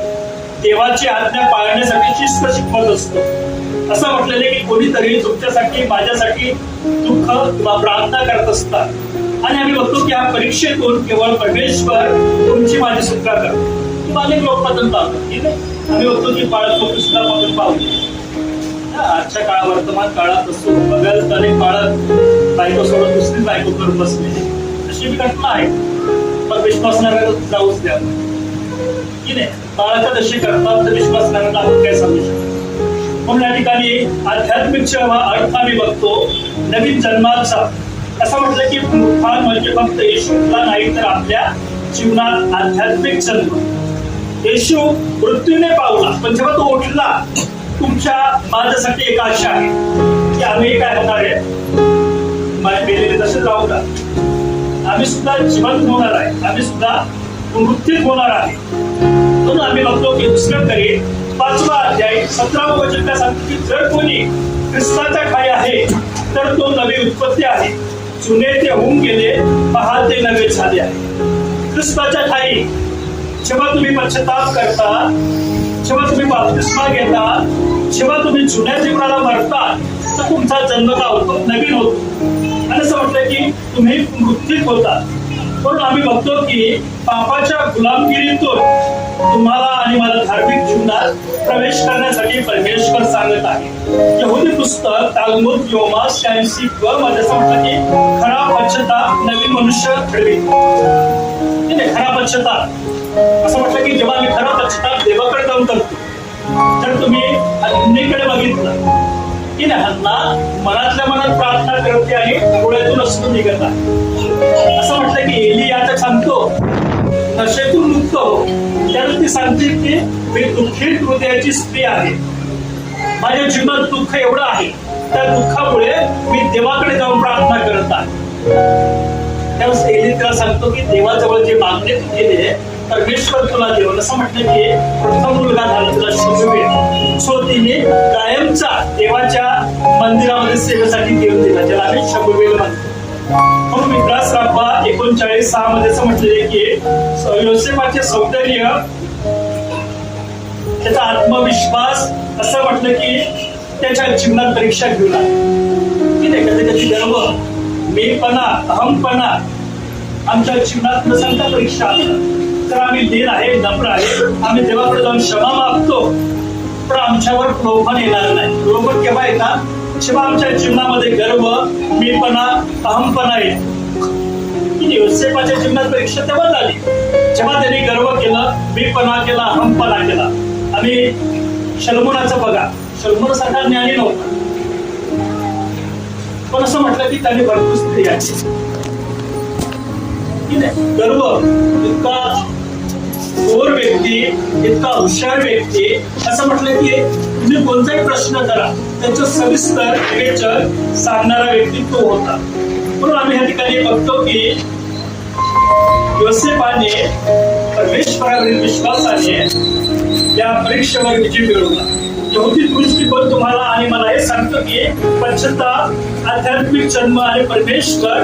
S1: देवाची आज्ञा पाळण्यासाठी शिस्त शिकवत असतो. असं म्हटलेलं की कोणीतरी तुमच्यासाठी, माझ्यासाठी दुःख किंवा प्रार्थना करत असतात. आणि आम्ही बघतो की या परीक्षेतून केवळ परमेश्वर तुमची माझी सुटका करतो. किंवा अनेक लोक पतन पावतात की नाही, आम्ही बघतो की बाळक लोक सुद्धा पतन पावले. आजच्या काळात, वर्तमान काळात असतो बघाल तर अनेक बाळक बायको सोडून दुसरी बायको करून बसले, अशी मी घटना आहे. पण विश्वासणाऱ्याला जाऊच द्या की नाही, बाळका जशी करतात तर विश्वासणाऱ्याला आपण काय सांगू शकतो. म्हणून या ठिकाणी आध्यात्मिक अर्थ आम्ही बघतो नवीन जन्माचा. असं म्हटलं की पुनरुत्थान म्हणजे फक्त येशूला नाही तर आपल्या जीवनात आध्यात्मिक जन्म. येशू मृत्यूने पावला, पण जेव्हा तो उठला तुमच्या माझ्यासाठी एक आशा आहे की आम्ही काय होणार आहे, माझे मेलेले तसेच राहू का, आम्ही सुद्धा जिवंत होणार आहे, आम्ही सुद्धा पुनरुत्थित होणार आहे. म्हणून आम्ही बघतो की दुसरं तरी 5वा अध्याय 17वं वचन काय सांगतो की जर कोणी ख्रिस्ताच्या ठाई आहे तर तो नवी उत्पत्ती आहे, जुने ते होऊन गेले, पहा ते नवे झाले आहे. ख्रिस्ताच्या ठाई जेव्हा तुम्ही पश्चाताप करता, जेव्हा तुम्ही बाप्तिस्मा घेता, जेव्हा तुम्ही जुन्या जीवनाला मरता तर तुमचा जन्म का होतो, नवीन होतो. आणि असं म्हटलं की तुम्ही मृत्यूत होता. म्हणून आम्ही बघतो की पापाच्या गुलामगिरीतून तुम्हाला आणि मला धार्मिक जीवनात प्रवेश करण्यासाठी परमेश्वर सांगत आहे. यहुदी पुस्तक तालमुद योमा 86 मध्ये असं म्हटलं की खरा पश्चाताप नवीन मनुष्य घडवितो. खरा पश्चाताप असं म्हटलं की जेव्हा आम्ही खरा पश्चाताप देवाकडे जाऊन करतो. जर तुम्ही हन्नेकडे बघितलं की नाही, हन्ना मनातल्या मनात प्रार्थना करते आणि डोळ्यातून अश्रू निघत आहे. असं म्हटलं की एली आता सांगतो नशेतून मुक्त हो, त्याला ती सांगते की मी दुःखित हृदयाची स्त्री आहे, माझ्या जीवनात दुःख एवढं आहे, त्या दुःखामुळे मी देवाकडे जाऊन प्रार्थना करत आहे. त्यावेळेस एली त्याला सांगतो की देवाजवळ जे मागणे तू केले परमेश्वर तुला देव. असं म्हटलं की प्रथम मुलगा झाला तुला शमुवेल, सो तिने कायमचा देवाच्या मंदिरामध्ये सेवेसाठी देव दिला, ज्याला आम्ही शमुवेल म्हणतो. म्हणून मित्रास रापा 39:6 मध्ये असं म्हटलेले की योसेफाचे सौंदर्य, त्याचा आत्मविश्वास, असं म्हटलं की त्याच्या जीवनात परीक्षा घेऊन आली. कधी कधी गर्व, मीपणा, अहमपणा आमच्या जीवनात नसंख्य परीक्षा असतात. तर आम्ही दीन आहे, नम्र आहे, आम्ही देवाकडे जाऊन क्षमा मागतो, तर आमच्यावर प्रलोभन येणार नाही. प्रलोभन केव्हा येतात, जेव्हा आमच्या जीवनामध्ये गर्व, मीपणा, अहमपणा येतो. योसेफाच्या जीवनात परीक्षा तेव्हा झाली जेव्हा त्यांनी गर्व केलं, मीपणा केला, अहमपणा केला. आणि शलमोनाचं बघा, शलमोन सारखा ज्ञानी नव्हता, पण असं म्हटलं की त्यांनी भरपूर स्त्री आहे. गर्व, इतका थोर व्यक्ती, इतका हुशार व्यक्ती, असं म्हटलं की तुम्ही कोणताही प्रश्न करा त्याचं सविस्तर विवेचन सांगणारा व्यक्ती तो होता. म्हणून आम्ही या ठिकाणी बघतो की योसेफाने परमेश्वरावरील विश्वासाने या परीक्षेवर विजय मिळवला. यहुदी दृष्टिकोन तुम्हाला आणि मला हे सांगतो की पश्चाताप आध्यात्मिक जन्म आणि परमेश्वर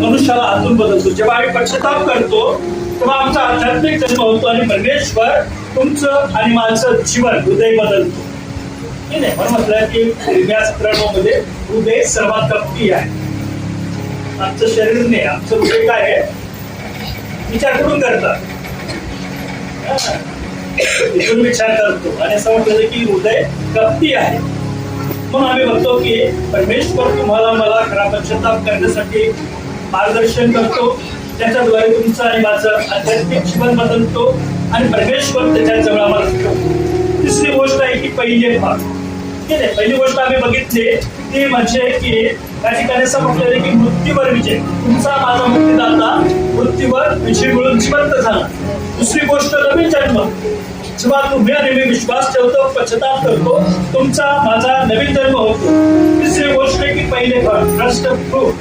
S1: मनुष्याला आतून बदलतो. जेव्हा आम्ही पश्चाताप करतो तेव्हा आमचा आध्यात्मिक जन्म होतो आणि परमेश्वर तुमचं आणि माझं जीवन हृदय बदलतो. नाही म्हणून म्हटलं की 13 मध्ये हृदय सर्वात कपटी आहे. आमचं शरीर नाही, आमचं हृदय काय आहे, विचार करून करतात, इथून विचार करतो आणि असं म्हटलं की हृदय कपटी आहे. म्हणून आम्ही बघतो की परमेश्वर तुम्हाला मला खरा पश्चाताप करण्यासाठी मार्गदर्शन करतो. त्याच्याद्वारे तुमचं आणि माझं आध्यात्मिक जीवन बदलतो आणि परमेश्वर त्याच्या जवळ आम्हाला ठेवतो. तिसरी गोष्ट आहे की पहिले भाग. ठीक आहे, पहिली गोष्ट आम्ही बघितली ती म्हणजे की या ठिकाणी असं म्हटलेलं की मृत्यूवर विजय. तुमचा माझा मुक्तीदाता मृत्यूवर विजय मिळून जिवंत झाला. दुसरी गोष्ट नवीन जन्म. जेव्हा तुम्ही आणि मी विश्वास ठेवतो, पश्चाताप करतो, तुमचा माझा नवीन जन्म होतो. तिसरी गोष्ट आहे की पहिले भाग फर्स्ट फ्रूट.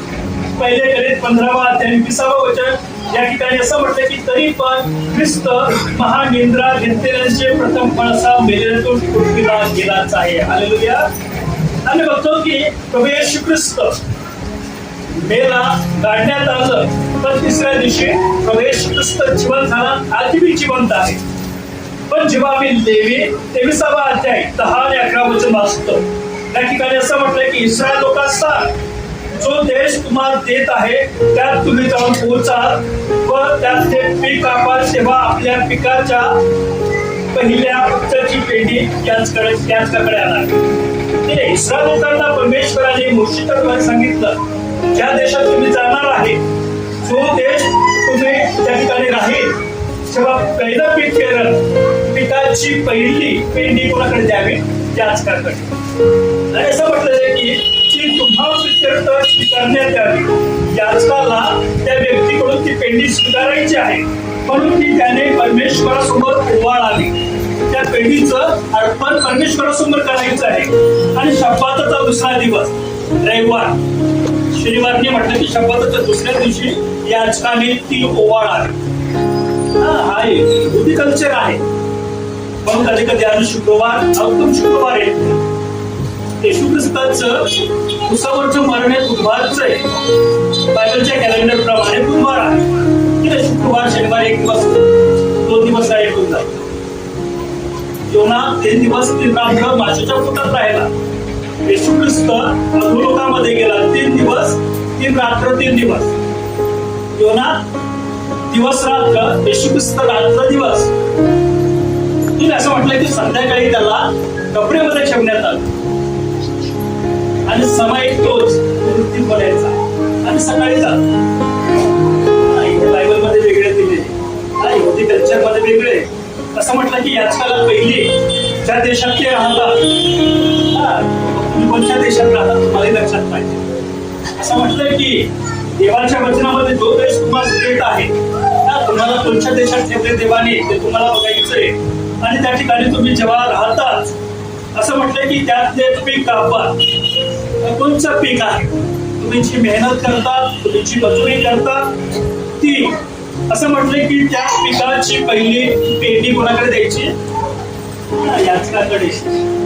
S1: पहिले करीत 15वा अध्याय 20वा वचन या ठिकाणी असं म्हटलं की तरी पण ख्रिस्त महानिंद्रा घेतलेल्यांचे प्रथम फळ असा मेलेल्यातून पृथ्वीला गेलाच आहे. हालेलुया. आम्ही बघतो की प्रभू येशू ख्रिस्त मेला काढण्यात आलं, पण तिसऱ्या दिवशी प्रभू येशू ख्रिस्त जिवंत झाला, आजही जिवंत आहे. पण जेव्हा आम्ही लेवी 23वा अध्याय 10 आणि 11 वचन वाचतो त्या ठिकाणी असं म्हटलंय की इस्रायल लोकांचा जो देश तुम्हाला देत आहे त्यात तुम्ही जाऊन पोहोचाल व त्यात ते पीक कापाल, तेव्हा आपल्या पिकाच्या पहिल्या पक्षाची पेंडी त्याचकडे आणा. इस्रायल लोकांना परमेश्वराने मोशेच्या द्वारे सांगितलं ज्या देशात तुम्ही जाणार आहे, जो देश तुम्ही त्या ठिकाणी राहील, जेव्हा पहिलं पीक केलं पिकाची पहिली पेंडी कोणाकडे द्यावी, त्याचकडे. आणि असं म्हटलं की तुम्हाला स्वीकारण्यात यावी, याचकाला त्या व्यक्तीकडून ती पेंडी स्वीकारायची आहे, म्हणून ती त्याने परमेश्वरासमोर ओवाळावी. त्या पेंडीचं अर्पण परमेश्वरासमोर करायचं आहे. आणि शब्बाताचा दुसरा दिवस रविवार, शनिवारने म्हटलं की शब्बाताच्या दुसऱ्या दिवशी याचकाने ती ओवाळावी. हा यहुदी कल्चर आहे. पण कधी कधी आज शुक्रवार उत्तम शुक्रवार आहे. येशू ख्रिस्ताचं उसावरचं मरण हे बुधवारचं आहे. बायबलच्या कॅलेंडर प्रमाणे बुधवार आहे. शुक्रवार शनिवार एक दिवस, 2 दिवस आहे होऊन योना 3 दिवस 3 रात्र माशाच्या पोटात राहिला. येशू ख्रिस्त अधोलोकामध्ये गेला 3 दिवस 3 रात्र 3 दिवस. योना दिवस रात्र, येशू ख्रिस्त रात्र दिवस. असं म्हटलं की संध्याकाळी त्याला कपड्यामध्ये ठेवण्यात आलं आणि समय तोच मृत्यू बनायचा आणि सकाळी जात. बायबल मध्ये वेगळे दिले, यहुदी कल्चर मध्ये वेगळे. असं म्हटलं की याचकाला पहिली ज्या देशात ते राहतात, तुम्ही कोणत्या देशात राहतात तुम्हाला लक्षात पाहिजे. असं म्हटलंय की देवाच्या वचनामध्ये जो देश तुम्हाला देत आहे, तुम्हाला कोणत्या देशात ठेवले देवाने ते तुम्हाला बघायचंय. आणि त्या ठिकाणी तुम्ही जेव्हा राहतात, असं म्हटलंय की त्यात ते पीक कापा. कोणचं पीक आहे, तुम्ही जी मेहनत करता, तुम्ही जी मजुरी करता ती. असं म्हटलंय की त्या पिकाची पहिली पेंडी कोणाकडे द्यायची, याचकाकडे.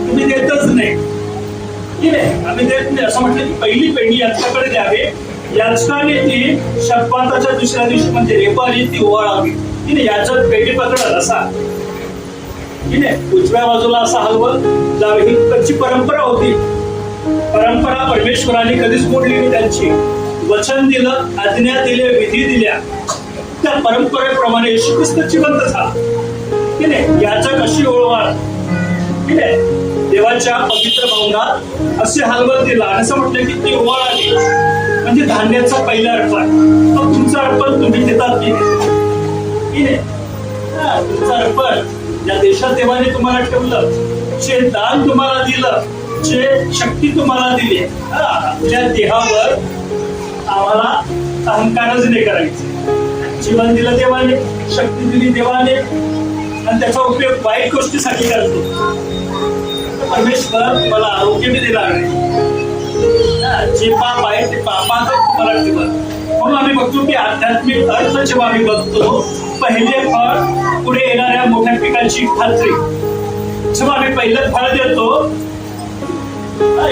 S1: तुम्ही देतच नाही, ठीक आहे, आम्ही देत नाही. असं म्हटलं की पहिली पेंडी याचकाकडे द्यावी. याचकाने ती शब्बाताच्या दुसऱ्या दिवशी म्हणजे रविवारी ती ओवाळावी. ठीक आहे, याच्यात पेंडी पकडत असा, ठीक आहे, उजव्या बाजूला असा हलवत जावे. ही कच्ची परंपरा होती. परंपरा परमेश्वराने कधीच मोडली नाही. त्यांची वचन दिलं, आज्ञा दिले, विधी दिल्या, त्या परंपरेप्रमाणे येशू ख्रिस्त जिवंत झाला. ठीक आहे, याचा कशी ओळवाळ, ठीक आहे, देवाच्या पवित्र भवनात असे हलवत दिला आणि असं म्हटलं की ती ओवाळ आली म्हणजे धान्याचं पहिलं अर्पण. मग तुमचं अर्पण तुम्ही देतात की ठीक आहे, तुमचं अर्पण ज्या देशात देवाने तुम्हाला ठेवलं, जे दान तुम्हाला दिलं, जे शक्ती तुम्हाला दिली, आपल्या देहावर आम्हाला अहंकारच नाही करायचे. जीवन दिलं देवाने, शक्ती दिली देवाने आणि त्याचा उपयोग वाईट गोष्टीसाठी करतो. परमेश्वर तुम्हाला आरोग्य देणार नाही. जे पाप आहे ते पापाचं तुम्हाला ठेवत. म्हणून आम्ही बघतो की आध्यात्मिक अर्थ जेव्हा आम्ही बघतो पहिले फळ पुढे येणाऱ्या मोठ्या पिकांची खात्री. जेव्हा आम्ही पहिलं फळ देतो,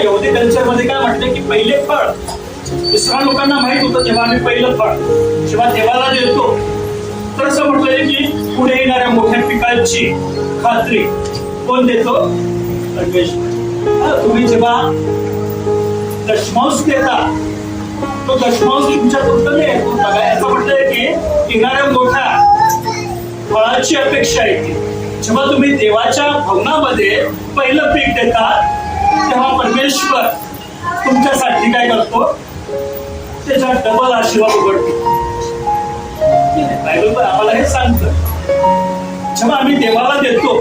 S1: यहुदी कल्चर मध्ये काय म्हटलं की पहिले फळ, इस्रायल लोकांना माहित होतं जेव्हा आम्ही पहिलं फळ जेव्हा देवाला देतो तर असं म्हटलंय की पुढे येणाऱ्या मोठ्या पिकांची खात्री कोण देतो? परमेश्वर. तुम्ही जेव्हा दशमांश देता तो दशमांश तुमच्या पुरतं नाही येतो. याचं म्हटलंय की येणाऱ्या मोठ्या फळाची अपेक्षा येते. जेव्हा तुम्ही देवाच्या भवनामध्ये पहिलं पीक देता तेव्हा परमेश्वर तुमच्यासाठी काय करतो? त्याच्या डबल आशीर्वाद उघडतो. बायबल आम्हाला हे सांगतं. जेव्हा आम्ही देवाला देतो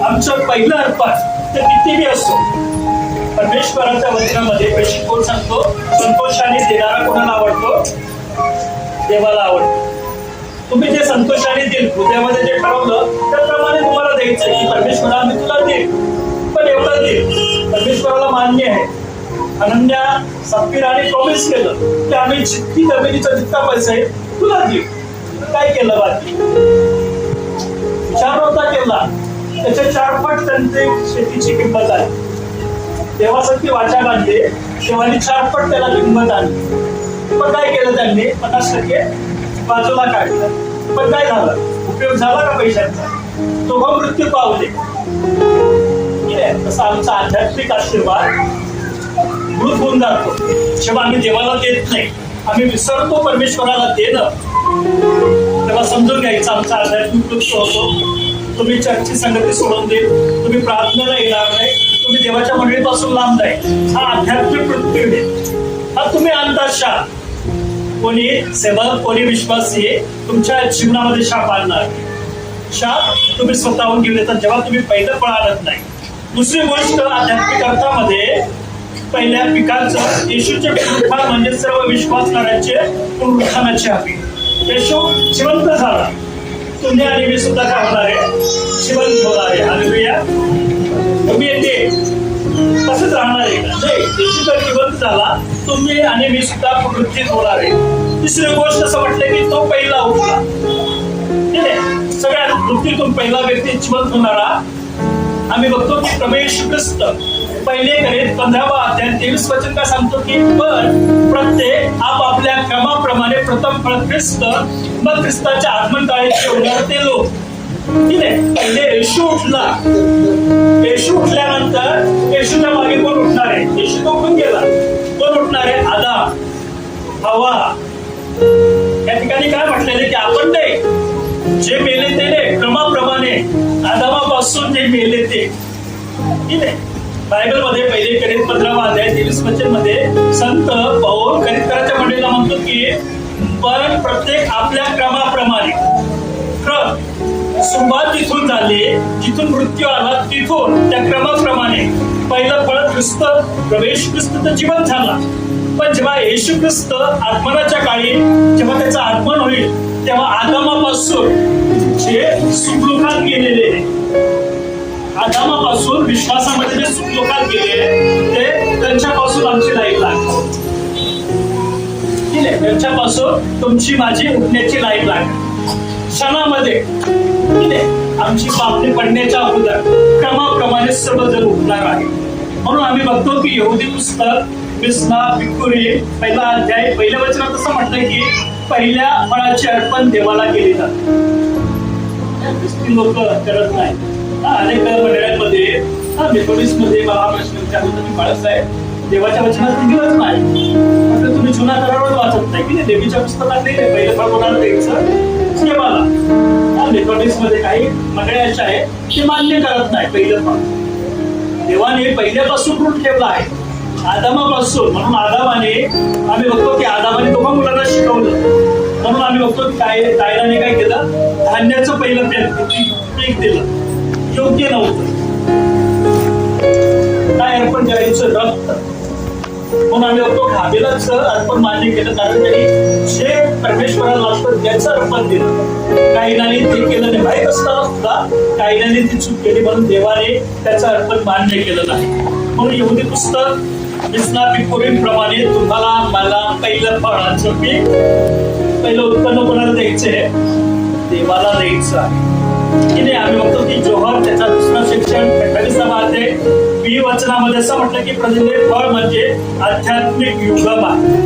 S1: आमचं पहिलं अर्पण ते कितीही असो, परमेश्वराच्या वचनामध्ये पैसे कोण सांगतो? संतोषाने देणारा कोणाला आवडतो? देवाला आवडतो. तुम्ही जे संतोषाने देईल, हृदयामध्ये जे ठरवलं त्याप्रमाणे तुम्हाला द्यायचं की परमेश्वरा आम्ही तुला देईल, पण एवढं देईल. परमेश्वराला मान्य आहे. अनन्या सफीराने प्रॉमिस केलं की आम्ही जितकी जमिनीचा जितका पैसा आहे तुला देऊ. काय केलं? बाकी विचार नव्हता केला, त्याच्या 4 पट त्यांची शेतीची किंमत आहे. देवासाठी वाचा बांधली, देवानी 4 पट त्याला किंमत आणली. पण काय केलं त्यांनी? 50% बाजूला काढलं. पण काय झालं? उपयोग झाला का पैशांचा? तो मृत्यू पावले. तसा आमचा आध्यात्मिक आशीर्वाद मृत होऊन जातो जेव्हा आम्ही देवाला देत नाही. आम्ही विसरतो परमेश्वराला देणं, तेव्हा समजून घ्यायचं आमचा आध्यात्मिक मृत्यू होतो. तुम्ही चर्चची संगती सोडून देईल, तुम्ही प्रार्थनेला येणार नाही, तुम्ही देवाच्या मंडळीपासून लांब जाईल. हा आध्यात्मिक मृत्यू आहे. हा तुम्ही अंधश्राप. कोणी सेवक कोणी विश्वासी तुमच्या जीवनामध्ये शाप आणणार. शाप तुम्ही स्वतःहून घेऊन येतात जेव्हा तुम्ही पहिलं फळ आणत नाही. दुसरी गोष्ट आध्यात्मिक अर्थामध्ये पहिल्या पिकाचं येशूचे पुनरुत्थान म्हणजे सर्व विश्वासणाऱ्यांचे पुनरुत्थानाची हवी. येशू जिवंत झाला, तुम्ही आणि मी सुद्धा काय होणार आहे? जिवंत होणार आहे. हालेलुया. तुम्ही येते तसंच राहणार आहे का? नाही. येशू जर जिवंत झाला, तुम्ही आणि मी सुद्धा पुनरुत्थित होणार आहे. तिसरी गोष्ट असं म्हटलं की तो पहिला उठला. सगळ्या मृत्यूतून पहिला व्यक्ती जिवंत होणारा आम्ही बघतो की प्रभू येशू ख्रिस्त. पहिले करीत 15वा अध्याय 23 वचन काय सांगतो की पण प्रत्येक आपापल्या क्रमाप्रमाणे प्रथम फळ ख्रिस्त, मग ख्रिस्ताच्या आगमन काळी ठेवणार ते लोक. ठीक आहे. पहिले येशू उठला. येशू उठल्यानंतर येशूच्या मागे कोण उठणार आहे? येशू तो उठून गेला. कोण उठणार आहे? आदाम, हवा. या ठिकाणी काय म्हटलेले की आपण नाही, जे मेले ते नाही, क्रमाप्रमाणे आदामापासून जे मेले ते. ठीक आहे. बायबल मध्ये पहिले करीत 15वा अध्याय 23 वचन मध्ये संत पौल करीतकराच्या मंडळीला म्हणतो की पण प्रत्येक आपल्या क्रमाप्रमाणे. सुरुवात तिथून झाली, जिथून मृत्यू आला तिथून त्या क्रमाप्रमाणे पहिलं फळ ख्रिस्त, प्रवेश ख्रिस्त तर जीवन झाला. पण जेव्हा येशू ख्रिस्त आगमनाच्या काळी जेव्हा त्याचं आगमन होईल तेव्हा आदामापासून जे सुखलोकात गेलेले, आदामापासून विश्वासामध्ये जे सुखलोकात गेले ते त्यांच्यापासून आमची लाईफ लागते. त्यांच्यापासून तुमची माझी उठण्याची लाईफ लागते. क्षणामध्ये आमची पापणी पडण्याच्या अगोदर क्रमाप्रमाणे सर्वजण उठणार आहे. म्हणून आम्ही बघतो की यहुदी पुस्तक मिसना भिक्कुरी पहिला अध्याय पहिल्या वचनात असं म्हटलंय की पहिल्या फळाचे अर्पण देवाला केले जाते. लोक करत नाही. अनेक मंडळांमध्ये मेथोडिस्टमध्ये मला हा प्रश्न विचारला मी बाळासाहेब देवाच्या वचनात दिलंच नाही. म्हटलं तुम्ही जुना करारावर वाचत नाही की देवीच्या पुस्तकात नाही पहिलं फळ कोणाला द्यायचं? देवाला. मेथोडिस्टमध्ये काही मंडळी अशा आहेत ते मान्य करत नाही पहिलं फळ. देवाने पहिल्यापासून रूढ ठेवला आहे, आदामापासून. म्हणून आदामाने आम्ही बघतो की आदामाने दोघा मुलांना शिकवलं. म्हणून आम्ही बघतो की कायदाने काय केलं? धान्याचं पहिलं पीक दिलं. योग्य नव्हतं. काय अर्पण करायचं? रक्त. म्हणून आम्ही बघतो हाबेलाच अर्पण मान्य केलं कारण त्यांनी जे परमेश्वराला लागतं त्याचं अर्पण दिलं. काहींनी ते केलं नाही. माहीत असताना सुद्धा काहींनी ती चूक केली म्हणून देवाने त्याचं अर्पण मान्य केलं नाही. म्हणून यहुदी पुस्तक मिसना भिक्कुरीप्रमाणे तुम्हाला मला पहिलं फळाचं पीक, पहिलं उत्पन्न कोणाला द्यायचंय? देवाला द्यायचं आहे की नाही. आम्ही बघतो की जोहर त्याचा दुसरं शिक्षण 28 अध्याय बी वचनामध्ये असं म्हटलं की पहिले फळ म्हणजे आध्यात्मिक युगम आहे.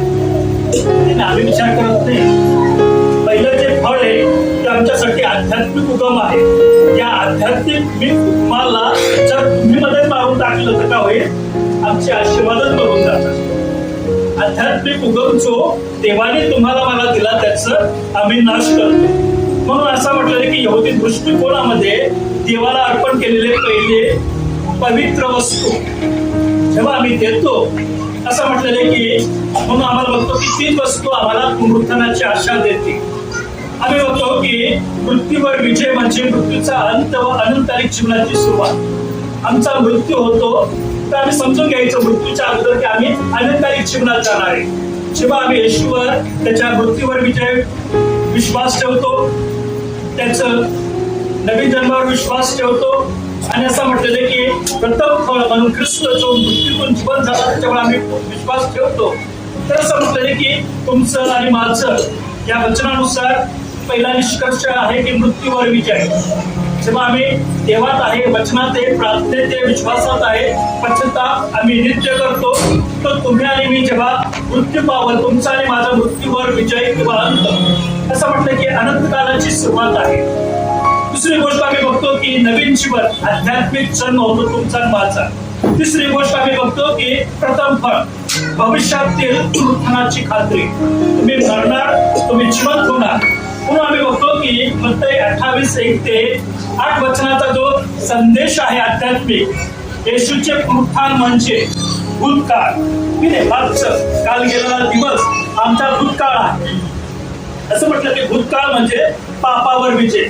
S1: आम्ही विचार करत नाही, पहिलं जे फळ आहे ते आमच्यासाठी आध्यात्मिक उगम आहे. या आध्यात्मिक उगमाला जर तुम्ही मदत मारून टाकलं तर काय होईल, आमचे आशीर्वादच बघून जातात. आध्यात्मिक उगम जो देवाने तुम्हाला मला दिला त्याचं आम्ही नाश करतो. म्हणून असं म्हटलं की यहुदी दृष्टिकोनामध्ये देवाला अर्पण केलेले पहिले पवित्र वस्तू जेव्हा आम्ही देतो असं म्हटलेलं की म्हणून आम्हाला बघतो की तीच वस्तू आम्हाला पुनरुत्थानाची आशा देते. आम्ही बघतो की मृत्यूवर विजय म्हणजे मृत्यूचा अंत व अनंतारिक जीवनाची सुरुवात. आमचा मृत्यू होतो तर आम्ही समजून घ्यायचं मृत्यूच्या अगोदर की आम्ही अनंतारिक जीवनात जाणार आहे. जेव्हा आम्ही येशूवर त्याच्या मृत्यूवर विजय विश्वास ठेवतो, त्याचं नवीन जन्मावर विश्वास ठेवतो आणि असं म्हटलेलं की प्रथम फळ म्हणून ख्रिस्त जो मृत्यूतून जीवन झाला त्याच्यावर आम्ही विश्वास ठेवतो. तर असं म्हटलेलं की तुमचं आणि माझं या वचनानुसार पहिला निष्कर्ष आहे की मृत्यूवर विजय. जेव्हा आम्ही देवात आहे, वचनात आहे, प्रार्थनेत आहे, विश्वासात आहे, पश्चाताप आम्ही नित्य करतो, तर तुम्ही आणि मी जेव्हा मृत्यू पावल तुमचा आणि माझा मृत्यूवर विजय किंवा अंत असं म्हटलं की अनंत कालाची सुरुवात आहे. दुसरी गोष्ट आम्ही बघतो की नवीन जीवन आध्यात्मिक जन्म होतो तुमचा आणि माझा. तिसरी गोष्ट आम्ही बघतो की प्रथम फळ भविष्यातील पुनरुत्थानाची खात्री. तुम्ही मरणार, तुम्ही जिवंत होणार. म्हणून आम्ही बघतो की मत्ती 28:1 ते 8 वचनाचा जो संदेश आहे आध्यात्मिक, येशूचे पुनरुत्थान म्हणजे भूतकाळ की नाही, मागचं काल गेलेला दिवस आमचा भूतकाळ आहे. असं म्हटलं की भूतकाळ म्हणजे पापावर विजय.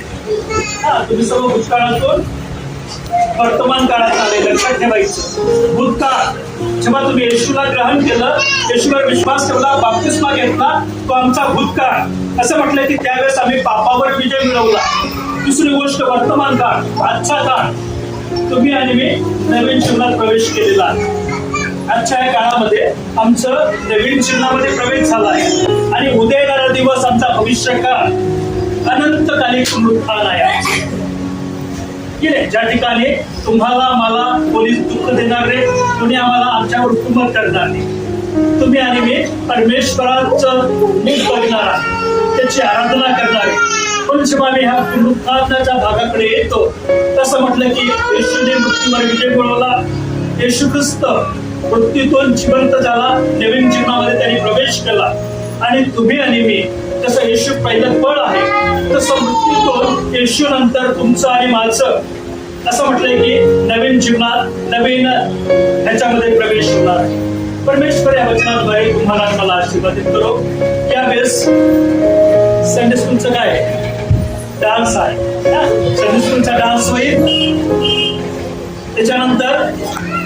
S1: तुम्ही सर्व भूतकाळातून वर्तमान काळात आले, लक्षात ठेवायचं. भूतकाळ जेव्हा तुम्ही येशूला ग्रहण केलं, येशूवर विश्वास ठेवला, बाप्तिस्मा घेतला, तो आमचा भूतकाळ. असं म्हटलं की त्यावेळेस आम्ही पापावर विजय मिळवला. दुसरी गोष्ट वर्तमान काळ, आजचा काळ, तुम्ही आणि मी नवीन जीवनात प्रवेश केलेला आहे. आजच्या या काळामध्ये आमचं नवीन जीवनामध्ये प्रवेश झाला आहे आणि उद्या येणारा दिवस आमचा भविष्य काळ अनंतकालीन पुनरुत्थान आहे. ज्या ठिकाणी तुम्हाला मला कोणी दुःख देणार नाही, कोणी आम्हाला आमच्यावर हुकूमत करणार नाही. तुम्ही आणि मी परमेश्वराचं नीट बघणार आहे, त्याची आराधना करणार आहे. पण जेव्हा मी ह्या पुनरुत्थानाच्या भागाकडे येतो तसं म्हटलं की येशूने मृत्यूवर विजय मिळवला, येशू ख्रिस्त मृत्यूतून जिवंत झाला, नवीन जीवनामध्ये त्यांनी प्रवेश केला. आणि तुम्ही आणि मी जसं येशू पहिलं फळ आहे तसं मृत्यूतून येशू नंतर तुमचं आणि माझं असं म्हटलंय की नवीन जीवनात नवीन ह्याच्यामध्ये प्रवेश होणार आहे. परमेश्वर या वचनाद्वारे तुम्हाला मला आशीर्वादित करो. यावेळेस संडे स्कूलचं काय डान्स आहे, संडे स्कूलचा डान्स होईल. त्याच्यानंतर